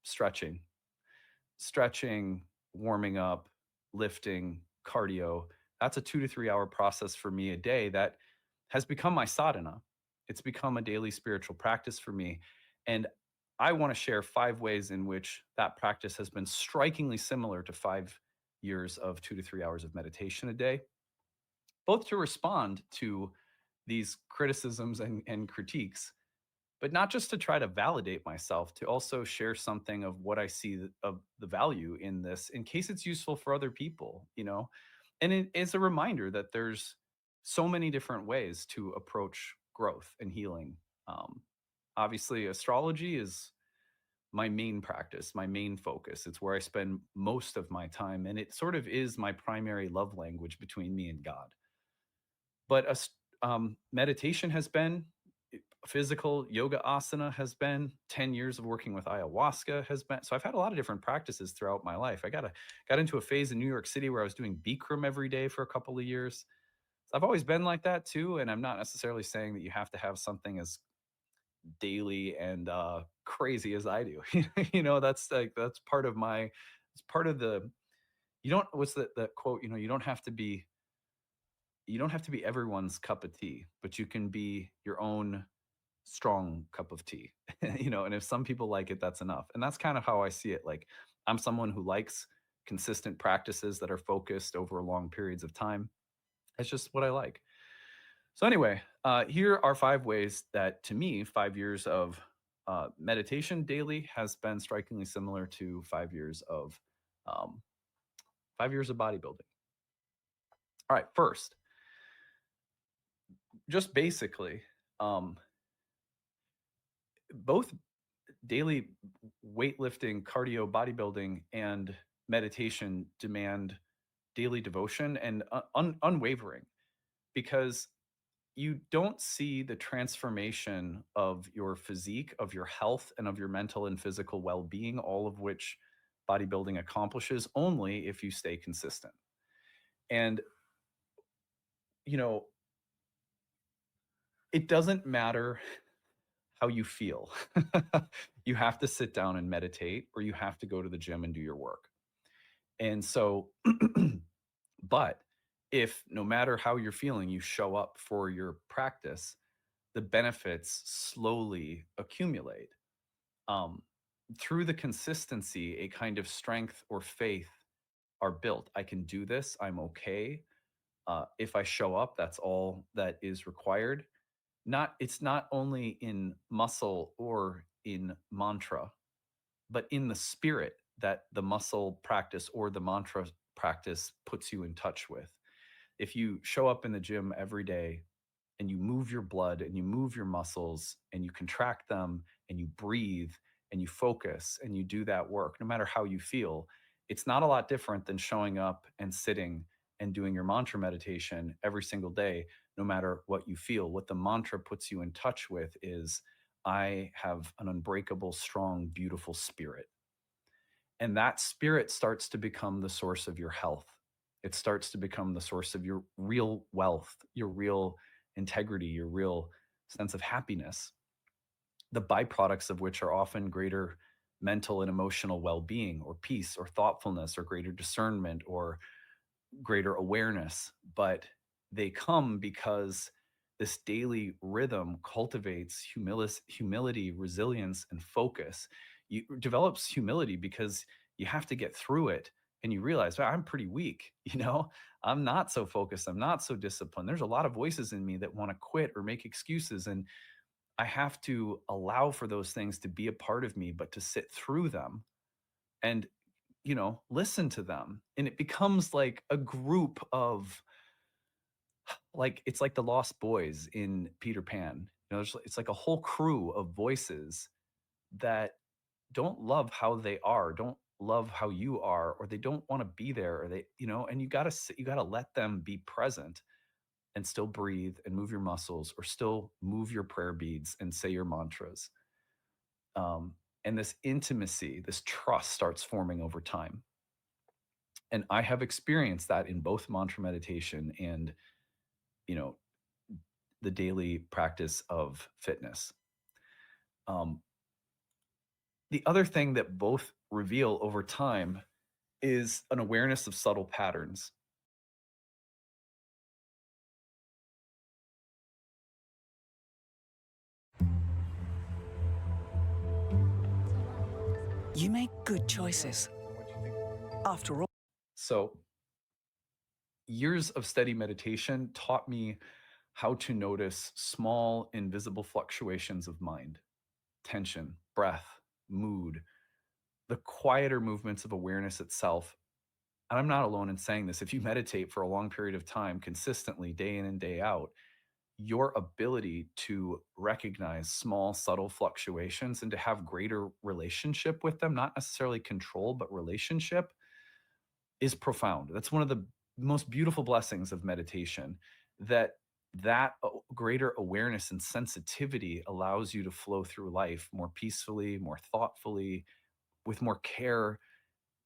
stretching, warming up, lifting, cardio. That's a 2 to 3 hour process for me a day that has become my sadhana. It's become a daily spiritual practice for me. And I want to share 5 ways in which that practice has been strikingly similar to 5 years of 2 to 3 hours of meditation a day, both to respond to these criticisms and critiques, but not just to try to validate myself, to also share something of what I see of the value in this in case it's useful for other people, And it is a reminder that there's so many different ways to approach growth and healing. Obviously, astrology is my main practice, my main focus. It's where I spend most of my time, and it sort of is my primary love language between me and God. But meditation has been, physical yoga asana has been, 10 years of working with ayahuasca has been. So I've had a lot of different practices throughout my life. I got into a phase in New York City where I was doing Bikram every day for a couple of years. So I've always been like that too. And I'm not necessarily saying that you have to have something as daily and crazy as I do. That's part of my, it's part of the, you don't, what's the quote, you don't have to be everyone's cup of tea, but you can be your own strong cup of tea. And if some people like it, that's enough. And that's kind of how I see it. Like, I'm someone who likes consistent practices that are focused over long periods of time. It's just what I like. So anyway, here are 5 ways that, to me, 5 years of meditation daily has been strikingly similar to 5 years of 5 years of bodybuilding. All right, first, just basically, um, both daily weightlifting, cardio, bodybuilding, and meditation demand daily devotion and unwavering, because you don't see the transformation of your physique, of your health, and of your mental and physical well being, all of which bodybuilding accomplishes, only if you stay consistent. And, you know, it doesn't matter how you feel. You have to sit down and meditate, or you have to go to the gym and do your work. And so, but if no matter how you're feeling, you show up for your practice, the benefits slowly accumulate. Um, Through the consistency, a kind of strength or faith are built. I can do this. I'm okay. If I show up, that's all that is required. It's not only in muscle or in mantra, but in the spirit that the muscle practice or the mantra practice puts you in touch with. If you show up in the gym every day and you move your blood and you move your muscles and you contract them and you breathe and you focus and you do that work, no matter how you feel, it's not a lot different than showing up and sitting and doing your mantra meditation every single day, no matter what you feel. What the mantra puts you in touch with is, I have an unbreakable, strong, beautiful spirit. And that spirit starts to become the source of your health. It starts to become the source of your real wealth, your real integrity, your real sense of happiness, the byproducts of which are often greater mental and emotional well being, or peace, or thoughtfulness, or greater discernment, or greater awareness. But they come because this daily rhythm cultivates humility, resilience, and focus. You develops humility because you have to get through it, and you realize, "Wow, I'm pretty weak." I'm not so focused. I'm not so disciplined. There's a lot of voices in me that want to quit or make excuses. And I have to allow for those things to be a part of me, but to sit through them and, listen to them. And it becomes like a group of, like, it's like the Lost Boys in Peter Pan. It's like a whole crew of voices that don't love how they are, don't love how you are, or they don't want to be there, or and you got to let them be present and still breathe and move your muscles, or still move your prayer beads and say your mantras. And this intimacy, this trust starts forming over time. And I have experienced that in both mantra meditation and, you know, the daily practice of fitness. Um, the other thing that both reveal over time is an awareness of subtle patterns. You make good choices. After all, So, years of steady meditation taught me how to notice small, invisible fluctuations of mind, tension, breath, mood, the quieter movements of awareness itself. And I'm not alone in saying this. If you meditate for a long period of time, consistently, day in and day out, your ability to recognize small, subtle fluctuations and to have greater relationship with them, not necessarily control, but relationship, is profound. That's one of the most beautiful blessings of meditation, that greater awareness and sensitivity allows you to flow through life more peacefully, more thoughtfully, with more care.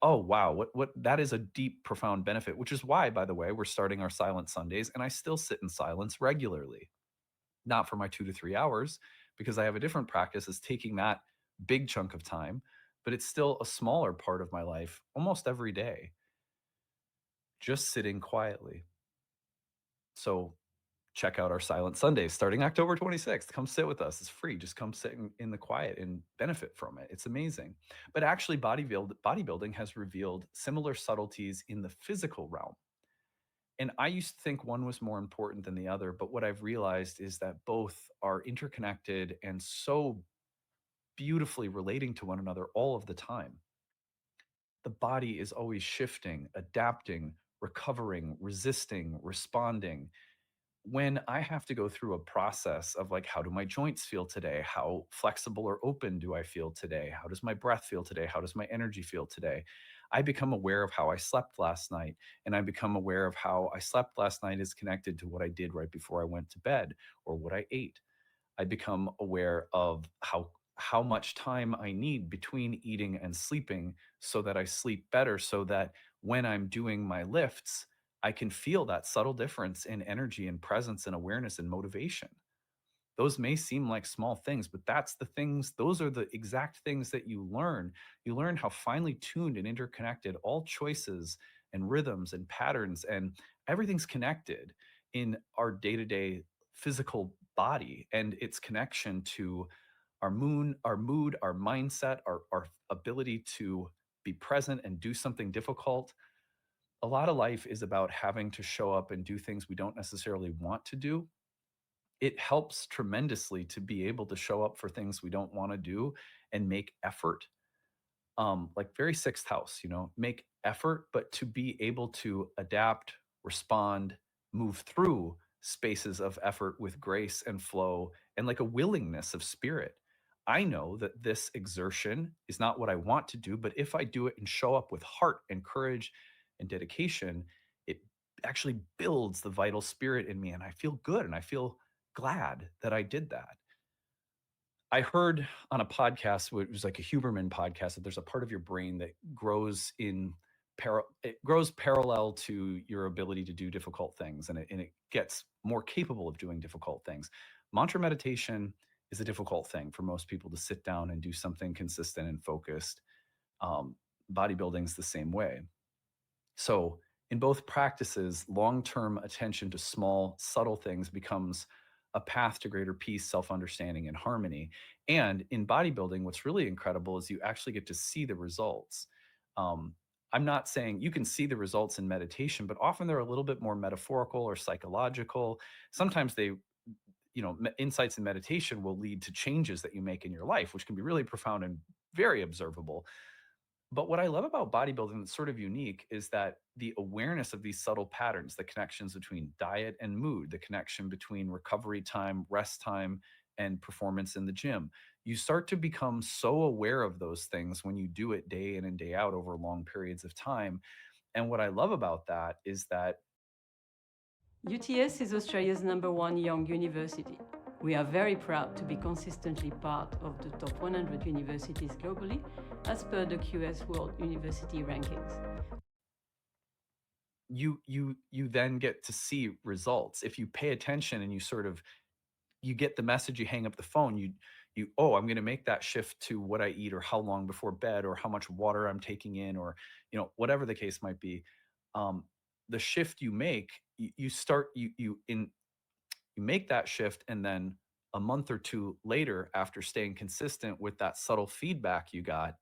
Oh, wow. What that is a deep, profound benefit, which is why, by the way, we're starting our silent Sundays, and I still sit in silence regularly. Not for my 2 to 3 hours, because I have a different practice is taking that big chunk of time, but it's still a smaller part of my life almost every day, just sitting quietly. So check out our silent Sundays starting October 26th. Come sit with us. It's free. Just come sit in the quiet and benefit from it. It's amazing. But actually, bodybuilding has revealed similar subtleties in the physical realm. And I used to think one was more important than the other, but what I've realized is that both are interconnected and so beautifully relating to one another all of the time. The body is always shifting, adapting, recovering, resisting, responding. when I have to go through a process of like, how do my joints feel today? How flexible or open do I feel today? How does my breath feel today? How does my energy feel today? I become aware of how I slept last night. And I become aware of how I slept last night is connected to what I did right before I went to bed or what I ate. I become aware of how much time I need between eating and sleeping so that I sleep better, so that when I'm doing my lifts, I can feel that subtle difference in energy and presence and awareness and motivation. Those may seem like small things, but that's the things, those are the exact things that you learn. You learn how finely tuned and interconnected all choices and rhythms and patterns and everything's connected in our day to day physical body and its connection to our mood, our mindset, our ability to be present and do something difficult. A lot of life is about having to show up and do things we don't necessarily want to do. It helps tremendously to be able to show up for things we don't want to do and make effort, like very sixth house, make effort, but to be able to adapt, respond, move through spaces of effort with grace and flow and like a willingness of spirit. I know that this exertion is not what I want to do, but if I do it and show up with heart and courage and dedication, it actually builds the vital spirit in me. And I feel good and I feel glad that I did that. I heard on a podcast, it was like a Huberman podcast, that there's a part of your brain that grows it grows parallel to your ability to do difficult things, and it gets more capable of doing difficult things. Mantra meditation is a difficult thing for most people to sit down and do something consistent and focused. Um, Bodybuilding's the same way. So, in both practices, long term attention to small, subtle things becomes a path to greater peace, self understanding, and harmony. And in bodybuilding, what's really incredible is you actually get to see the results. Um, I'm not saying you can see the results in meditation, but often they're a little bit more metaphorical or psychological. Sometimes insights in meditation will lead to changes that you make in your life, which can be really profound and very observable. But what I love about bodybuilding that's sort of unique is that the awareness of these subtle patterns, the connections between diet and mood, the connection between recovery time, rest time, and performance in the gym. You start to become so aware of those things when you do it day in and day out over long periods of time. And what I love about that is that UTS is Australia's #1 young university. We are very proud to be consistently part of the top 100 universities globally, as per the QS World University Rankings. you then get to see results if you pay attention and you get the message, you hang up the phone, oh, I'm going to make that shift to what I eat or how long before bed or how much water I'm taking in, or whatever the case might be. The shift you make, you start you make that shift, and then a month or two later, after staying consistent with that subtle feedback you got,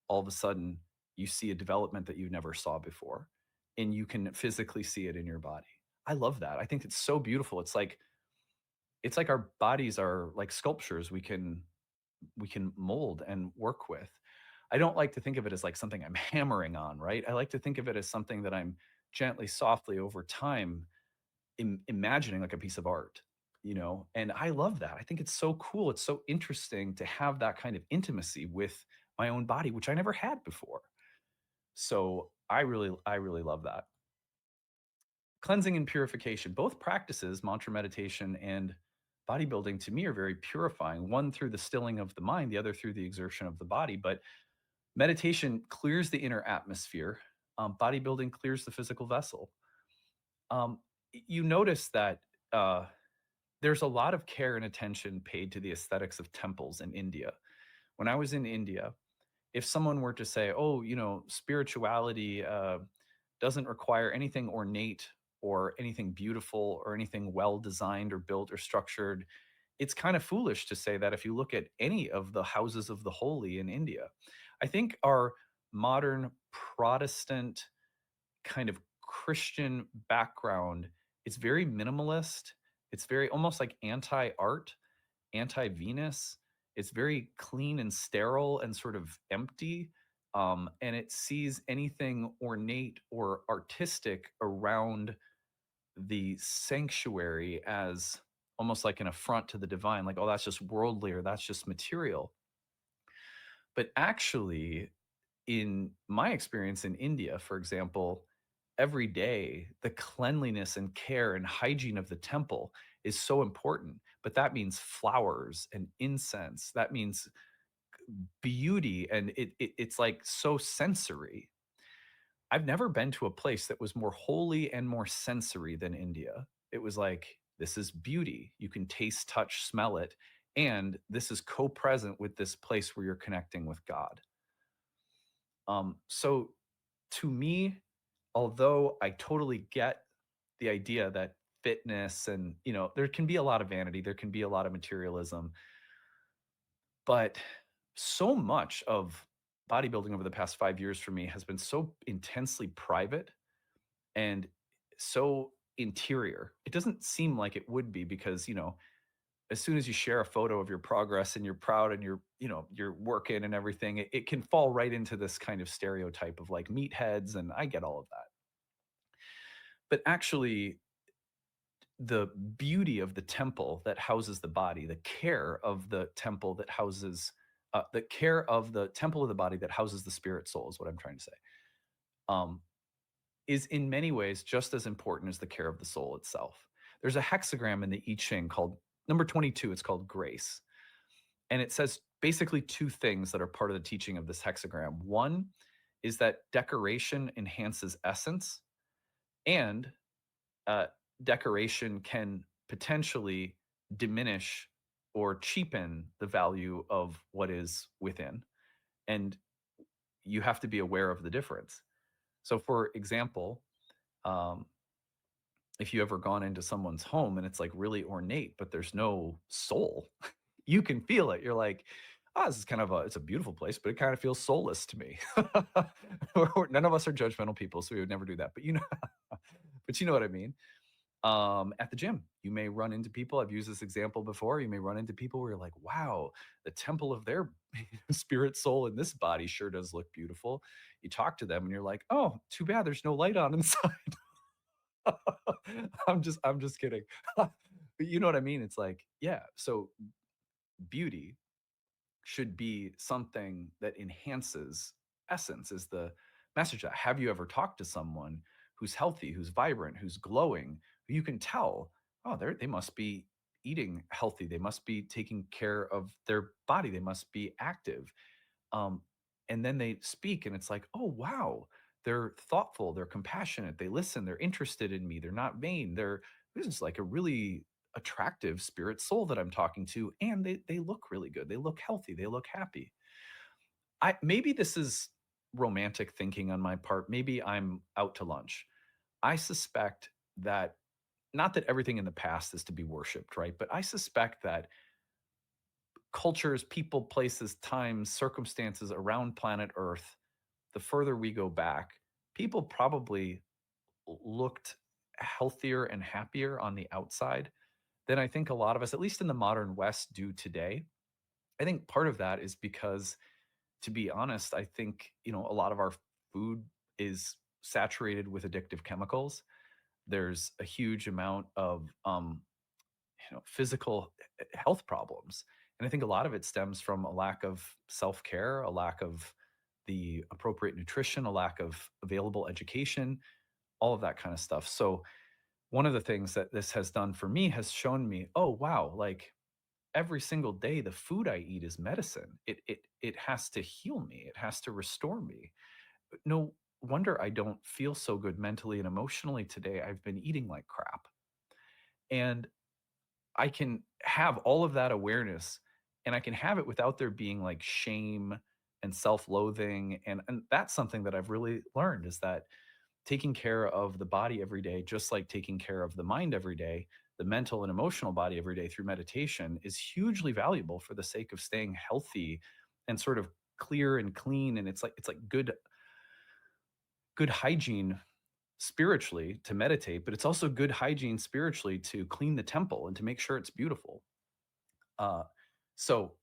all of a sudden you see a development that you never saw before, and you can physically see it in your body. I love that. I think it's so beautiful. It's like our bodies are like sculptures we can mold and work with. I don't like to think of it as like something I'm hammering on, right? I like to think of it as something that I'm gently, softly over time imagining like a piece of art, and I love that. I think it's so cool. It's so interesting to have that kind of intimacy with my own body, which I never had before. So I really love that. Cleansing and purification, both practices, mantra meditation and bodybuilding, to me are very purifying, one through the stilling of the mind, the other through the exertion of the body. But meditation clears the inner atmosphere. Bodybuilding clears the physical vessel. You notice that there's a lot of care and attention paid to the aesthetics of temples in India. When I was in India, if someone were to say, oh, spirituality doesn't require anything ornate or anything beautiful or anything well designed or built or structured, it's kind of foolish to say that if you look at any of the houses of the holy in India. I think our modern Protestant kind of Christian background, it's very minimalist. It's very almost like anti-art, anti-Venus. It's very clean and sterile and sort of empty. And it sees anything ornate or artistic around the sanctuary as almost like an affront to the divine, like, oh, that's just worldly or that's just material. But actually, in my experience in India, for example, every day, the cleanliness and care and hygiene of the temple is so important. But that means flowers and incense. That means beauty, and it's like so sensory. I've never been to a place that was more holy and more sensory than India. It was like, this is beauty. You can taste, touch, smell it. And this is co present with this place where you're connecting with God. So to me, although I totally get the idea that fitness and, there can be a lot of vanity, there can be a lot of materialism, but so much of bodybuilding over the past 5 years for me has been so intensely private and so interior. It doesn't seem like it would be because, as soon as you share a photo of your progress and you're proud and you're working and everything, it can fall right into this kind of stereotype of like meatheads. And I get all of that. But actually, the beauty of the temple that houses the body, the care of the temple that houses, the care of the temple of the body that houses the spirit soul is what I'm trying to say. Um, is in many ways just as important as the care of the soul itself. There's a hexagram in the I Ching called number 22. It's called grace. And it says basically two things that are part of the teaching of this hexagram. One is that decoration enhances essence, and uh, decoration can potentially diminish or cheapen the value of what is within. And you have to be aware of the difference. So, for example, um, if you ever gone into someone's home and it's like really ornate, but there's no soul, you can feel it. You're like, oh, this is kind of it's a beautiful place, but it kind of feels soulless to me. None of us are judgmental people, so we would never do that. But but you know what I mean. At the gym, you may run into people. I've used this example before. You may run into people where you're like, wow, the temple of their spirit, soul, in this body sure does look beautiful. You talk to them and you're like, oh, too bad there's no light on inside. I'm just kidding. But you know what I mean? It's like, yeah, so beauty should be something that enhances essence is the message. That have you ever talked to someone who's healthy, who's vibrant, who's glowing, who you can tell, oh, they must be eating healthy, they must be taking care of their body, they must be active. um, and then they speak and it's like, oh wow, they're thoughtful, they're compassionate, they listen, they're interested in me, they're not vain, this is like a really attractive spirit soul that I'm talking to, and they look really good, they look healthy, they look happy. I maybe this is romantic thinking on my part, maybe I'm out to lunch. I suspect that, not that everything in the past is to be worshiped, right, but I suspect that cultures, people, places, times, circumstances around planet Earth, the further we go back, people probably looked healthier and happier on the outside than I think a lot of us, at least in the modern West, do today. I think part of that is because, to be honest, I think, a lot of our food is saturated with addictive chemicals. There's a huge amount of physical health problems. And I think a lot of it stems from a lack of self care, a lack of the appropriate nutrition, a lack of available education, all of that kind of stuff. So, one of the things that this has done for me has shown me, oh, wow, like every single day, the food I eat is medicine. It has to heal me, it has to restore me. No wonder I don't feel so good mentally and emotionally today. I've been eating like crap. And I can have all of that awareness, and I can have it without there being like shame and self-loathing. And that's something that I've really learned, is that taking care of the body every day, just like taking care of the mind every day, the mental and emotional body every day through meditation, is hugely valuable for the sake of staying healthy and sort of clear and clean. And it's like good hygiene spiritually to meditate, but it's also good hygiene spiritually to clean the temple and to make sure it's beautiful. Uh, so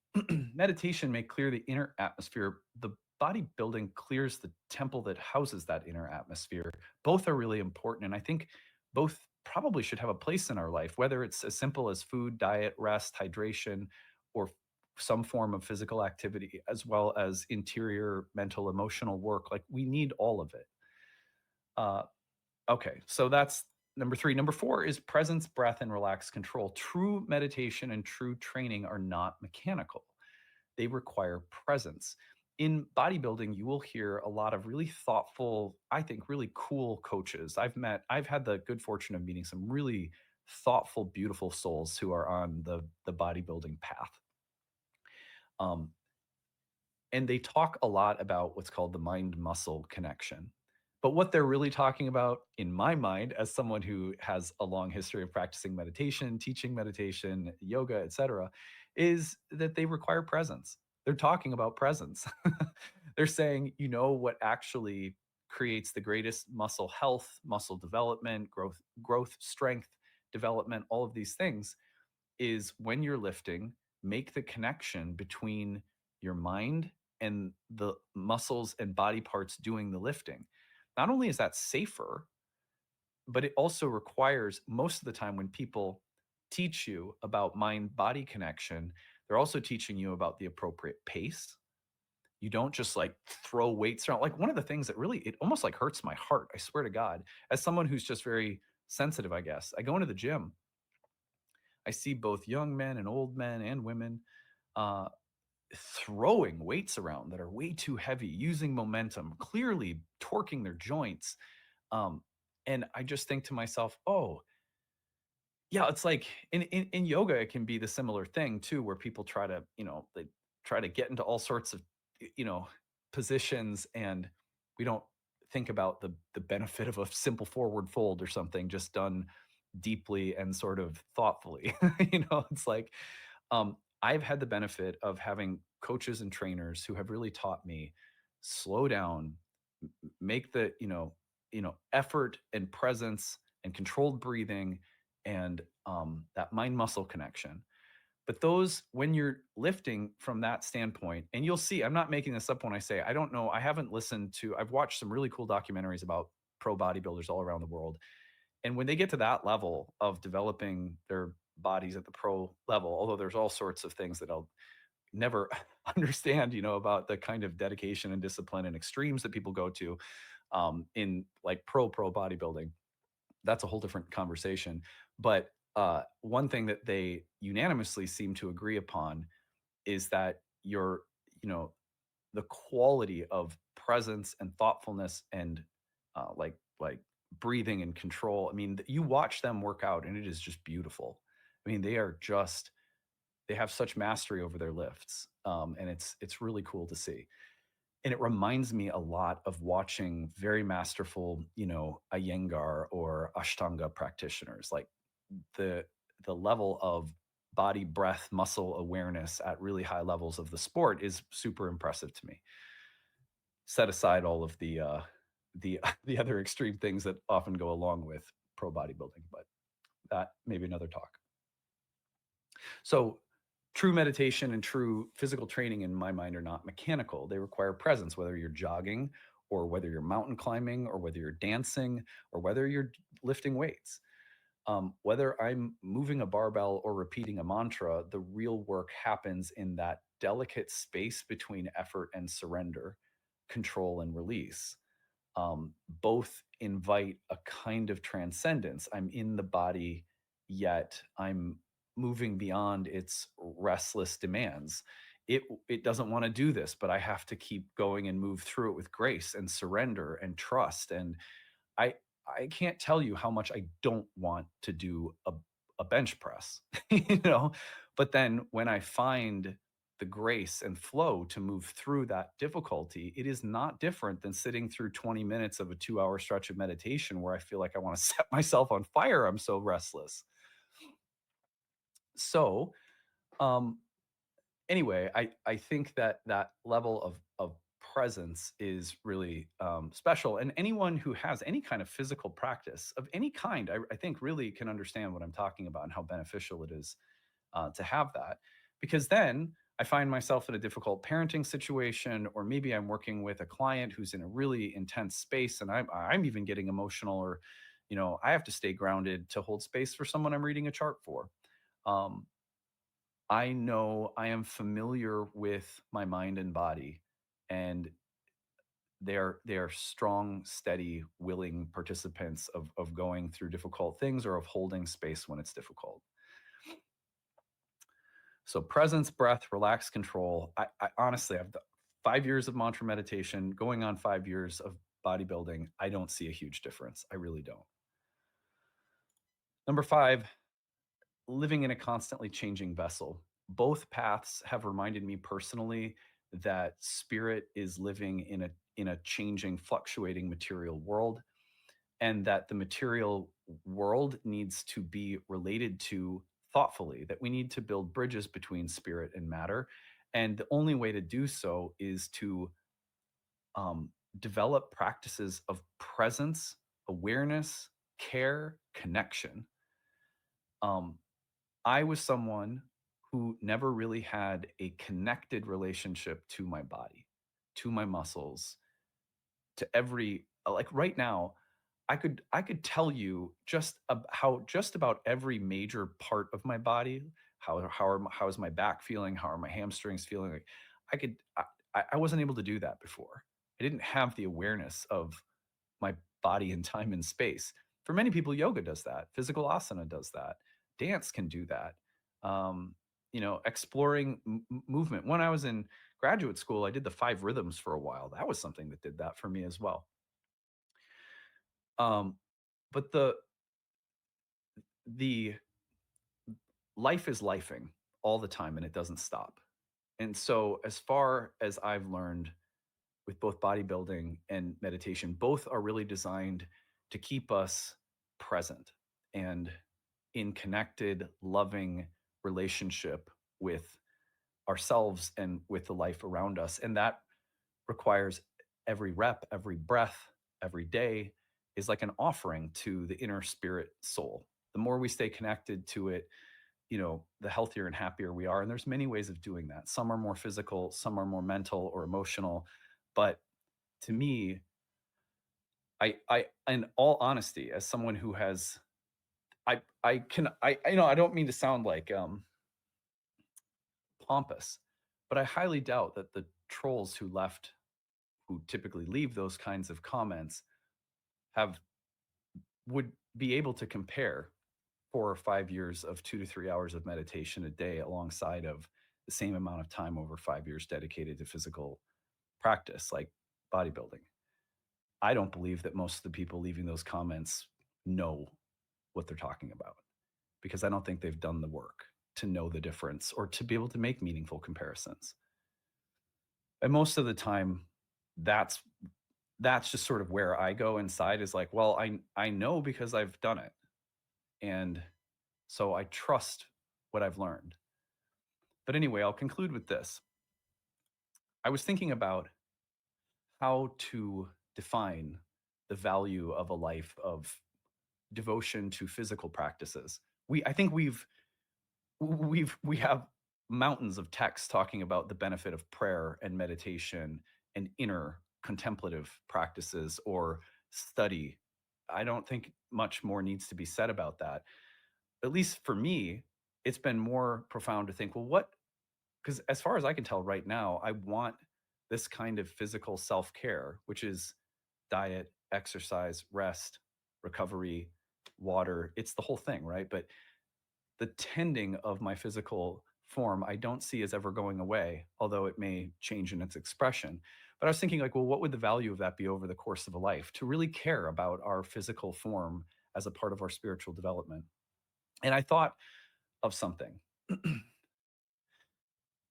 meditation may clear the inner atmosphere. The bodybuilding clears the temple that houses that inner atmosphere. Both are really important. And I think both probably should have a place in our life, whether it's as simple as food, diet, rest, hydration, or some form of physical activity, as well as interior, mental, emotional work. Like we need all of it. Uh, okay, so that's number three. Number four is presence, breath, and relaxed control. True meditation and true training are not mechanical, they require presence. In bodybuilding, you will hear a lot of really thoughtful, I think, really cool coaches. I've had the good fortune of meeting some really thoughtful, beautiful souls who are on the bodybuilding path. Um, and they talk a lot about what's called the mind muscle connection. But what they're really talking about, in my mind, as someone who has a long history of practicing meditation, teaching meditation, yoga, etc., is that they require presence. They're talking about presence. They're saying, you know, what actually creates the greatest muscle health, muscle development, growth, strength, development, all of these things is when you're lifting, make the connection between your mind and the muscles and body parts doing the lifting. Not only is that safer, but it also requires most of the time when people teach you about mind body connection, they're also teaching you about the appropriate pace. You don't just like throw weights around. Like one of the things that really, it almost like hurts my heart, I swear to God, as someone who's just very sensitive, I guess. I go into the gym, I see both young men and old men and women uh, throwing weights around that are way too heavy, using momentum, clearly torquing their joints. Um, and I just think to myself, oh, yeah, it's like in yoga, it can be the similar thing too, where people try to, you know, they try to get into all sorts of, you know, positions, and we don't think about the benefit of a simple forward fold or something just done deeply and sort of thoughtfully. You know, it's like I've had the benefit of having coaches and trainers who have really taught me slow down, make the effort and presence and controlled breathing and that mind muscle connection. But those, when you're lifting from that standpoint, and you'll see, I'm not making this up when I say, I don't know, I haven't listened to, I've watched some really cool documentaries about pro bodybuilders all around the world. And when they get to that level of developing their bodies at the pro level, although there's all sorts of things that I'll never understand, you know, about the kind of dedication and discipline and extremes that people go to in like pro bodybuilding. That's a whole different conversation. But one thing that they unanimously seem to agree upon is that your, you know, the quality of presence and thoughtfulness and like breathing and control. I mean, you watch them work out and it is just beautiful. I mean, they are just, they have such mastery over their lifts, and it's really cool to see. And it reminds me a lot of watching very masterful, you know, Iyengar or Ashtanga practitioners. Like the the level of body, breath, muscle awareness at really high levels of the sport is super impressive to me. Set aside all of the the other extreme things that often go along with pro bodybuilding, but that maybe another talk. So true meditation and true physical training in my mind are not mechanical. They require presence, whether you're jogging or whether you're mountain climbing or whether you're dancing or whether you're lifting weights. Whether I'm moving a barbell or repeating a mantra, the real work happens in that delicate space between effort and surrender, control and release. Both invite a kind of transcendence. I'm in the body, yet I'm moving beyond its restless demands. It doesn't want to do this, but I have to keep going and move through it with grace and surrender and trust. And I I can't tell you how much I don't want to do a bench press, you know. But then when I find the grace and flow to move through that difficulty, it is not different than sitting through 20 minutes of a 2 hour stretch of meditation where I feel like I want to set myself on fire. I'm so restless. So, um, anyway, I think that that level of presence is really special, and anyone who has any kind of physical practice of any kind, I think, really can understand what I'm talking about and how beneficial it is to have that. Because then I find myself in a difficult parenting situation, or maybe I'm working with a client who's in a really intense space, and I'm even getting emotional or I have to stay grounded to hold space for someone I'm reading a chart for. Um, I know I am familiar with my mind and body, and they are strong, steady, willing participants of going through difficult things or of holding space when it's difficult. So presence, breath, relax, control. I honestly, I've done 5 years of mantra meditation, going on 5 years of bodybuilding. I don't see a huge difference. I really don't. Number five, living in a constantly changing vessel. Both paths have reminded me personally that spirit is living in a changing, fluctuating material world, and that the material world needs to be related to thoughtfully, that we need to build bridges between spirit and matter. And the only way to do so is to develop practices of presence, awareness, care, connection. Um, I was someone who never really had a connected relationship to my body, to my muscles, to every like right now, I could tell you how just about every major part of my body, how is my back feeling, how are my hamstrings feeling. Like I could I wasn't able to do that before. I didn't have the awareness of my body in time and space. For many people, yoga does that. Physical asana does that. Dance can do that. Um, exploring movement. When I was in graduate school, I did the five rhythms for a while. That was something that did that for me as well. Um, but the life is lifing all the time and it doesn't stop. And so, as far as I've learned with both bodybuilding and meditation, both are really designed to keep us present and in connected, loving relationship with ourselves and with the life around us. And that requires every rep, every breath, every day is like an offering to the inner spirit soul. The more we stay connected to it, the healthier and happier we are. And there's many ways of doing that. Some are more physical, some are more mental or emotional. But to me, in all honesty, as someone who has, I don't mean to sound like pompous, but I highly doubt that the trolls who typically leave those kinds of comments have would be able to compare 4 or 5 years of 2 to 3 hours of meditation a day alongside of the same amount of time over 5 years dedicated to physical practice like bodybuilding. I don't believe that most of the people leaving those comments know what they're talking about because I don't think they've done the work to know the difference or to be able to make meaningful comparisons. And most of the time, that's that's just sort of where I go inside is like, well, I know because I've done it. And so I trust what I've learned. But anyway, I'll conclude with this. I was thinking about how to define the value of a life of devotion to physical practices. I think we have mountains of text talking about the benefit of prayer and meditation and inner contemplative practices or study. I don't think much more needs to be said about that. At least for me, it's been more profound to think, well, what, because as far as I can tell right now, I want this kind of physical self care, which is diet, exercise, rest, recovery, water. It's the whole thing, right? But the tending of my physical form, I don't see as ever going away, although it may change in its expression. But I was thinking, like, well, what would the value of that be over the course of a life to really care about our physical form as a part of our spiritual development? And I thought of something.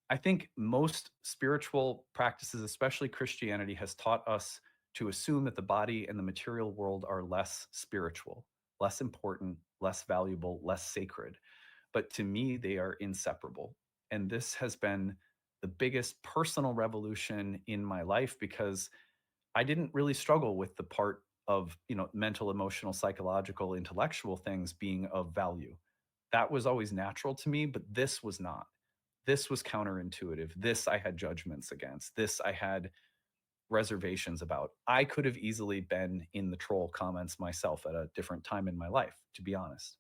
I think most spiritual practices, especially Christianity, has taught us to assume that the body and the material world are less spiritual, less important, less valuable, less sacred. But to me, they are inseparable. And this has been the biggest personal revolution in my life because I didn't really struggle with the part of, mental, emotional, psychological, intellectual things being of value. That was always natural to me, but this was not. This was counterintuitive. This I had judgments against. This I had reservations about. I could have easily been in the troll comments myself at a different time in my life, to be honest.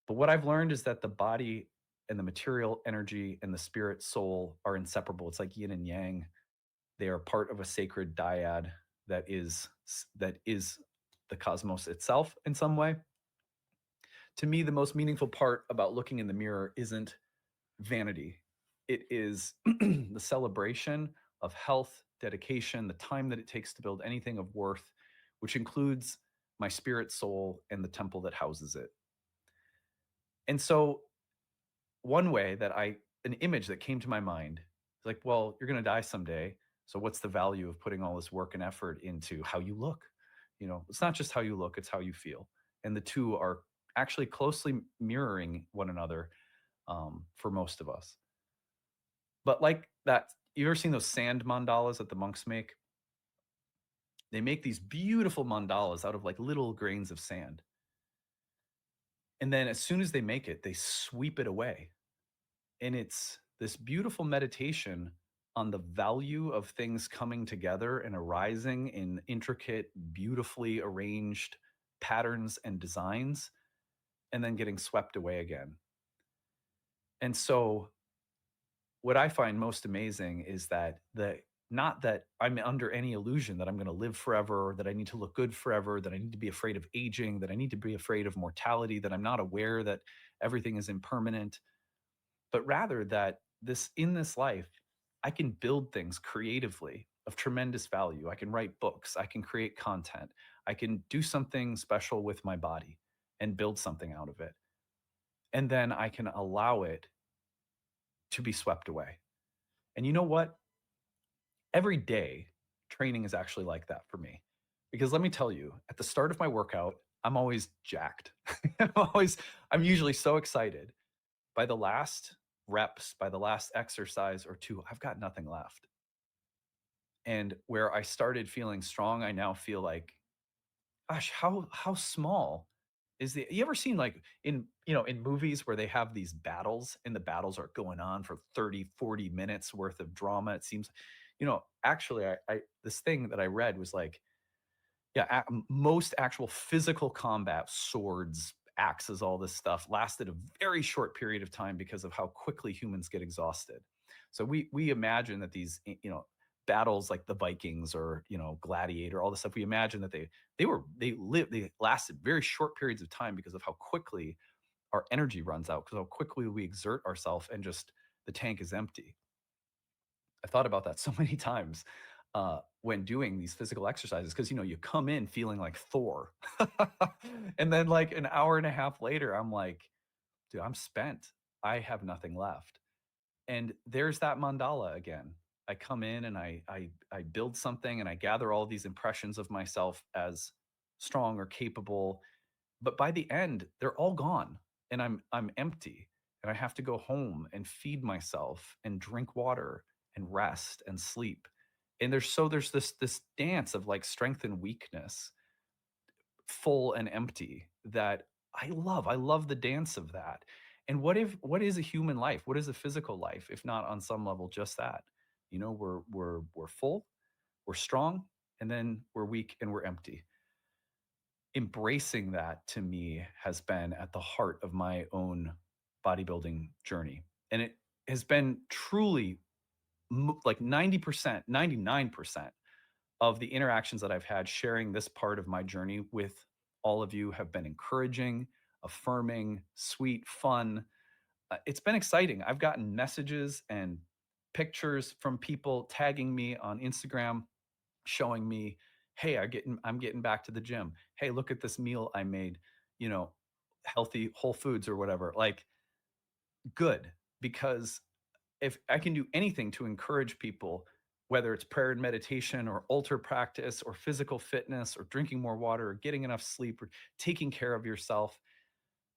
But what I've learned is that the body and the material energy and the spirit soul are inseparable. It's like yin and yang. They are part of a sacred dyad that is the cosmos itself in some way. To me, the most meaningful part about looking in the mirror isn't vanity. It is the celebration of health, dedication, the time that it takes to build anything of worth, which includes my spirit soul and the temple that houses it. And so, one way that an image that came to my mind is like, well, you're going to die someday. So, what's the value of putting all this work and effort into how you look? It's not just how you look, it's how you feel. And the two are actually closely mirroring one another for most of us. But like that, you ever seen those sand mandalas that the monks make? They make these beautiful mandalas out of like little grains of sand. And then as soon as they make it, they sweep it away. And it's this beautiful meditation on the value of things coming together and arising in intricate, beautifully arranged patterns and designs, and then getting swept away again. And so what I find most amazing is that not that I'm under any illusion that I'm going to live forever, or that I need to look good forever, that I need to be afraid of aging, that I need to be afraid of mortality, that I'm not aware that everything is impermanent, but rather that in this life, I can build things creatively of tremendous value. I can write books, I can create content, I can do something special with my body and build something out of it. And then I can allow it to be swept away. And you know what? Every day, training is actually like that for me. Because let me tell you, at the start of my workout, I'm always jacked. I'm usually so excited. By the last reps, by the last exercise or two, I've got nothing left. And where I started feeling strong, I now feel like, gosh, how small is the you ever seen like in movies where they have these battles and the battles are going on for 30, 40 minutes worth of drama? It seems, actually I this thing that I read was like, yeah, most actual physical combat, swords, axes, all this stuff lasted a very short period of time because of how quickly humans get exhausted. So we imagine that these battles like the Vikings or Gladiator, all this stuff, we imagine that they lasted very short periods of time because of how quickly our energy runs out, because how quickly we exert ourselves and just the tank is empty. I thought about that so many times when doing these physical exercises, because you come in feeling like Thor, and then like an hour and a half later, I'm like, dude, I'm spent. I have nothing left. And there's that mandala again. I come in and I build something and I gather all these impressions of myself as strong or capable, but by the end, they're all gone, and I'm empty, and I have to go home and feed myself and drink water and rest and sleep. And there's this dance of like strength and weakness, full and empty, that I love. I love the dance of that. And what is a human life? What is a physical life if not on some level just that? We're full, we're strong, and then we're weak and we're empty. Embracing that to me has been at the heart of my own bodybuilding journey. And it has been truly like 90%, 99% of the interactions that I've had sharing this part of my journey with all of you have been encouraging, affirming, sweet, fun. It's been exciting. I've gotten messages and pictures from people tagging me on Instagram, showing me, hey, I'm getting back to the gym. Hey, look at this meal I made, you know, healthy whole foods or whatever. Like, good, because if I can do anything to encourage people, whether it's prayer and meditation or altar practice or physical fitness or drinking more water or getting enough sleep or taking care of yourself,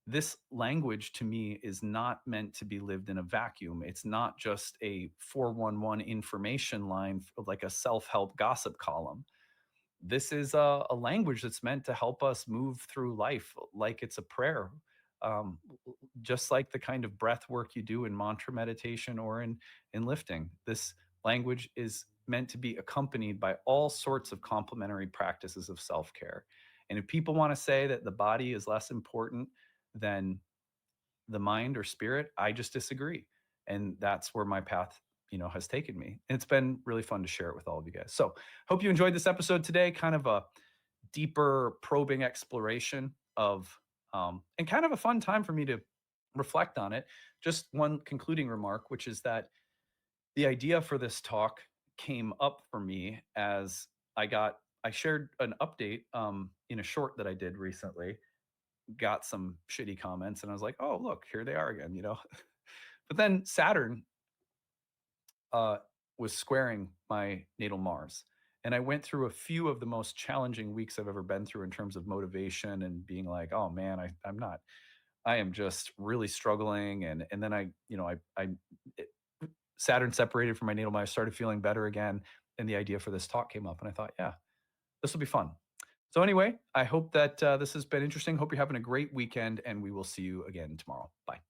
this language to me is not meant to be lived in a vacuum. It's not just a 411 information line, like a self-help gossip column. This is a language that's meant to help us move through life like it's a prayer, um, just like the kind of breath work you do in mantra meditation or in lifting. This language is meant to be accompanied by all sorts of complementary practices of self care. And if people want to say that the body is less important than the mind or spirit, I just disagree. And that's where my path, has taken me. And it's been really fun to share it with all of you guys. So, hope you enjoyed this episode today. Kind of a deeper, probing exploration of, and kind of a fun time for me to reflect on it. Just one concluding remark, which is that the idea for this talk came up for me as I shared an update in a short that I did recently, got some shitty comments, and I was like, oh, look, here they are again. But then Saturn uh, was squaring my natal Mars. And I went through a few of the most challenging weeks I've ever been through in terms of motivation and being like, oh man, I am just really struggling. And then it, Saturn separated from my natal Mars, started feeling better again. And the idea for this talk came up. And I thought, yeah, this will be fun. So anyway, I hope that this has been interesting. Hope you're having a great weekend, and we will see you again tomorrow. Bye.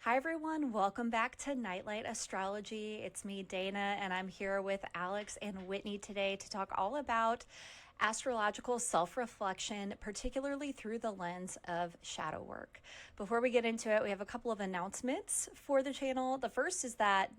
Hi everyone, welcome back to Nightlight Astrology. It's me, Dana, and I'm here with Alex and Whitney today to talk all about astrological self-reflection, particularly through the lens of shadow work. Before we get into it, we have a couple of announcements for the channel. The first is that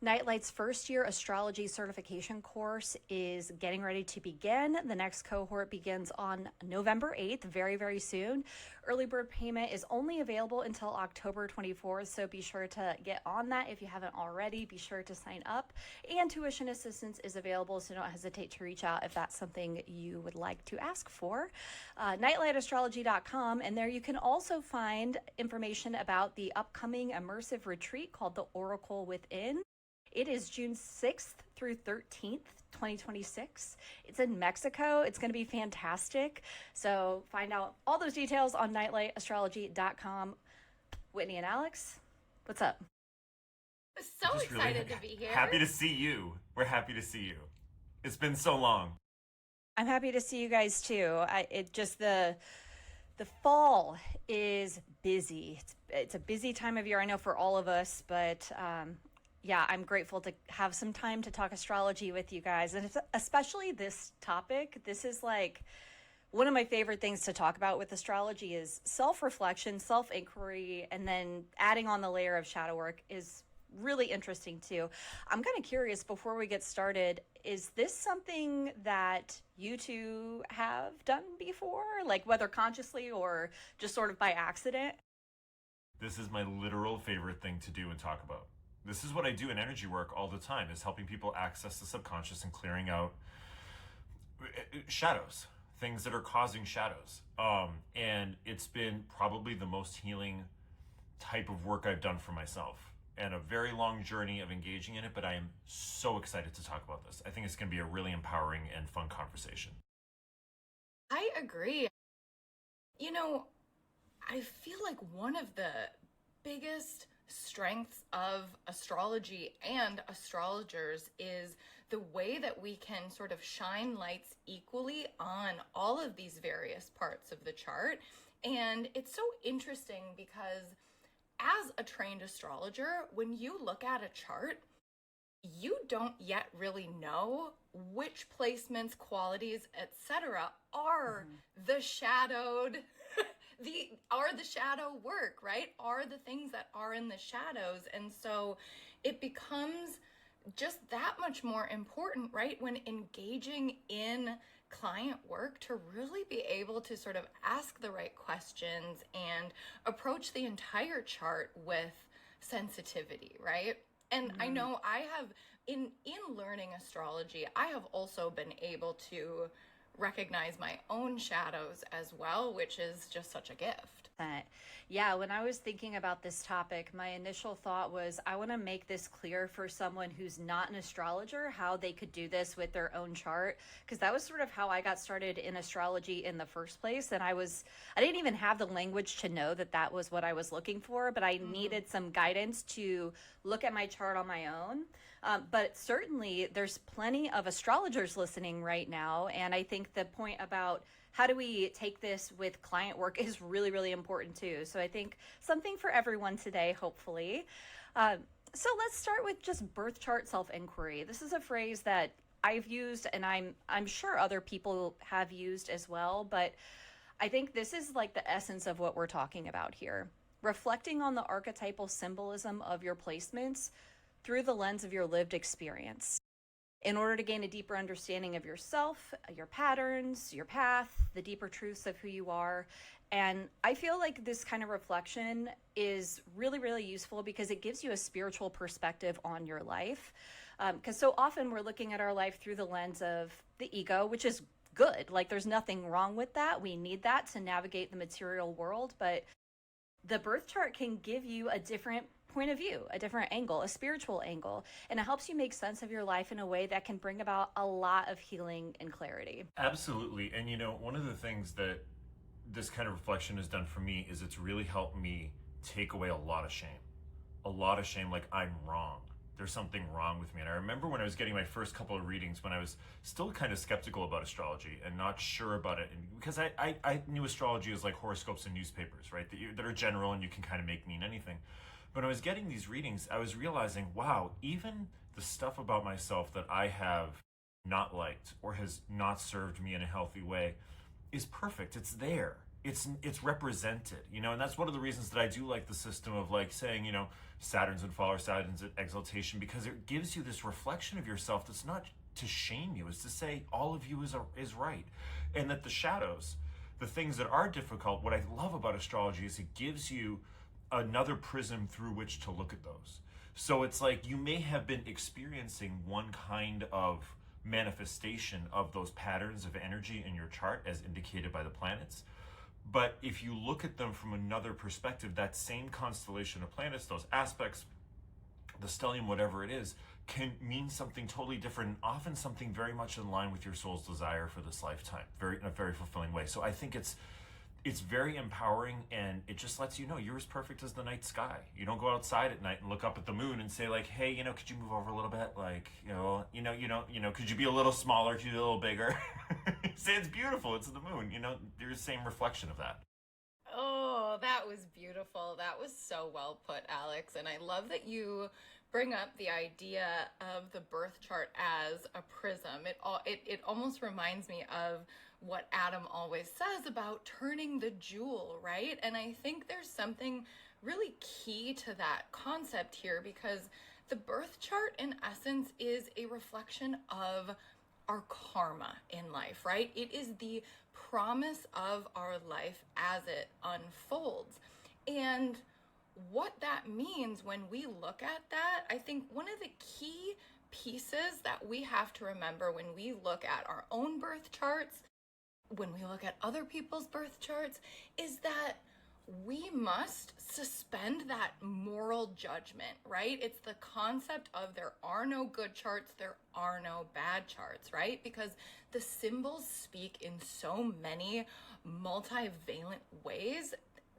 Nightlight's first year astrology certification course is getting ready to begin. The next cohort begins on November 8th, very, very soon. Early bird payment is only available until October 24th, so be sure to get on that if you haven't already. Be sure to sign up. And tuition assistance is available, so don't hesitate to reach out if that's something you would like to ask for. Nightlightastrology.com, and there you can also find information about the upcoming immersive retreat called the Oracle Within. It is June 6th through 13th, 2026. It's in Mexico. It's going to be fantastic. So find out all those details on nightlightastrology.com. Whitney and Alex, what's up? So excited to be here. Happy to see you. We're happy to see you. It's been so long. I'm happy to see you guys too. The fall is busy. It's a busy time of year, I know, for all of us, but yeah, I'm grateful to have some time to talk astrology with you guys. And especially this topic. This is like one of my favorite things to talk about with astrology is self-reflection, self-inquiry, and then adding on the layer of shadow work is really interesting too. I'm kind of curious before we get started, is this something that you two have done before? Like whether consciously or just sort of by accident? This is my literal favorite thing to do and talk about. This is what I do in energy work all the time, is helping people access the subconscious and clearing out shadows, things that are causing shadows. And it's been probably the most healing type of work I've done for myself, and a very long journey of engaging in it, but I am so excited to talk about this. I think it's going to be a really empowering and fun conversation. I agree. You know, I feel like one of the biggest strengths of astrology and astrologers is the way that we can sort of shine lights equally on all of these various parts of the chart. And it's so interesting because as a trained astrologer, when you look at a chart, you don't yet really know which placements, qualities, etc. are the shadowed the shadow work, right? Are the things that are in the shadows. And so it becomes just that much more important, right? When engaging in client work, to really be able to sort of ask the right questions and approach the entire chart with sensitivity, right? And I know I have, in learning astrology, I have also been able to recognize my own shadows as well, which is just such a gift. Yeah, when I was thinking about this topic, my initial thought was I want to make this clear for someone who's not an astrologer, how they could do this with their own chart, because that was sort of how I got started in astrology in the first place. And I didn't even have the language to know that that was what I was looking for, but I needed some guidance to look at my chart on my own. But certainly there's plenty of astrologers listening right now. And I think the point about how do we take this with client work is really, really important too. So I think something for everyone today, hopefully. So let's start with just birth chart self-inquiry. This is a phrase that I've used, and I'm sure other people have used as well, but I think this is like the essence of what we're talking about here. Reflecting on the archetypal symbolism of your placements through the lens of your lived experience, in order to gain a deeper understanding of yourself, your patterns, your path, the deeper truths of who you are. And I feel like this kind of reflection is really, really useful because it gives you a spiritual perspective on your life. Because so often we're looking at our life through the lens of the ego, which is good. Like there's nothing wrong with that. We need that to navigate the material world. But the birth chart can give you a different point of view, a different angle, a spiritual angle, and it helps you make sense of your life in a way that can bring about a lot of healing and clarity. Absolutely. And you know, one of the things that this kind of reflection has done for me is it's really helped me take away a lot of shame, like I'm wrong. There's something wrong with me. And I remember when I was getting my first couple of readings, when I was still kind of skeptical about astrology and not sure about it, and because I knew astrology as like horoscopes in newspapers, right? That are general and you can kind of make mean anything. When I was getting these readings, I was realizing, wow, even the stuff about myself that I have not liked or has not served me in a healthy way is perfect. It's there. It's represented, and that's one of the reasons that I do like the system of like saying, Saturn's in fall or Saturn's in exaltation, because it gives you this reflection of yourself that's not to shame you, it's to say all of you is right. And that the shadows, the things that are difficult, what I love about astrology is it gives you another prism through which to look at those. So it's like you may have been experiencing one kind of manifestation of those patterns of energy in your chart as indicated by the planets. But if you look at them from another perspective, that same constellation of planets, those aspects, the stellium, whatever it is, can mean something totally different, and often something very much in line with your soul's desire for this lifetime, in a very fulfilling way. So I think it's very empowering, and it just lets you know you're as perfect as the night sky. You don't go outside at night and look up at the moon and say like, hey, could you move over a little bit? Like, could you be a little smaller? Could you be a little bigger? Say it's beautiful. It's the moon. There's the same reflection of that. Oh, that was beautiful. That was so well put, Alex. And I love that you bring up the idea of the birth chart as a prism. It almost reminds me of what Adam always says about turning the jewel, right? And I think there's something really key to that concept here, because the birth chart in essence is a reflection of our karma in life, right? It is the promise of our life as it unfolds. And what that means when we look at that, I think one of the key pieces that we have to remember when we look at our own birth charts, when we look at other people's birth charts, is that we must suspend that moral judgment, right? It's the concept of there are no good charts, there are no bad charts, right? Because the symbols speak in so many multivalent ways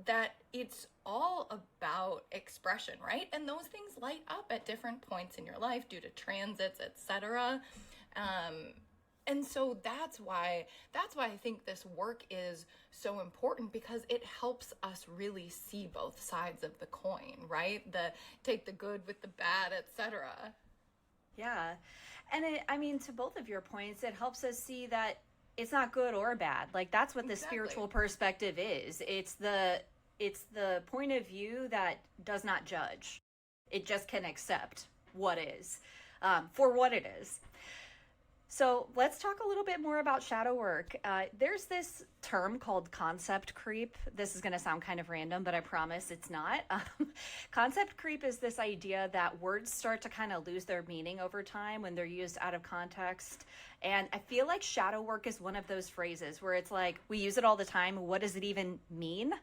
that it's all about expression, right? And those things light up at different points in your life due to transits, etc. And so that's why I think this work is so important, because it helps us really see both sides of the coin, right? Take the good with the bad, etc. Yeah. And to both of your points, it helps us see that it's not good or bad. Like, that's what the spiritual perspective is. It's the point of view that does not judge. It just can accept what is, for what it is. So let's talk a little bit more about shadow work. There's this term called concept creep. This is going to sound kind of random, but I promise it's not. Concept creep is this idea that words start to kind of lose their meaning over time when they're used out of context. And I feel like shadow work is one of those phrases where it's like, we use it all the time. What does it even mean?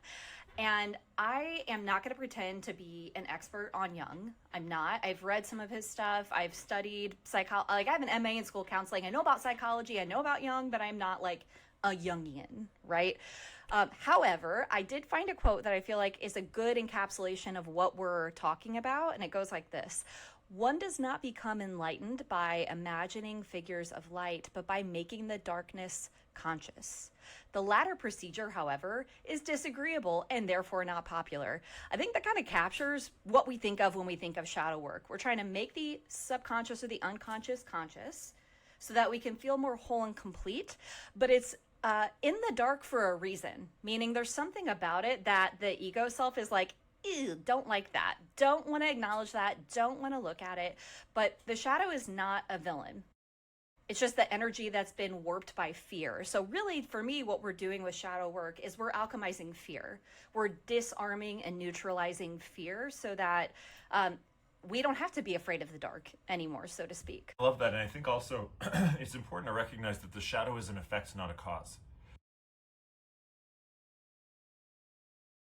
And I am not going to pretend to be an expert on Jung. I'm not. I've read some of his stuff. I've studied psychology. Like, I have an MA in school counseling. I know about psychology. I know about Jung, but I'm not like a Jungian, right? However, I did find a quote that I feel like is a good encapsulation of what we're talking about. And it goes like this: one does not become enlightened by imagining figures of light, but by making the darkness conscious. The latter procedure, however, is disagreeable and therefore not popular. I think that kind of captures what we think of when we think of shadow work. We're trying to make the subconscious or the unconscious conscious so that we can feel more whole and complete, but it's in the dark for a reason, meaning there's something about it that the ego self is like, ew, don't like that, don't want to acknowledge that, don't want to look at it. But the shadow is not a villain. It's just the energy that's been warped by fear. So really, for me, what we're doing with shadow work is we're alchemizing fear. We're disarming and neutralizing fear so that we don't have to be afraid of the dark anymore, so to speak. I love that. And I think also it's important to recognize that the shadow is an effect, not a cause.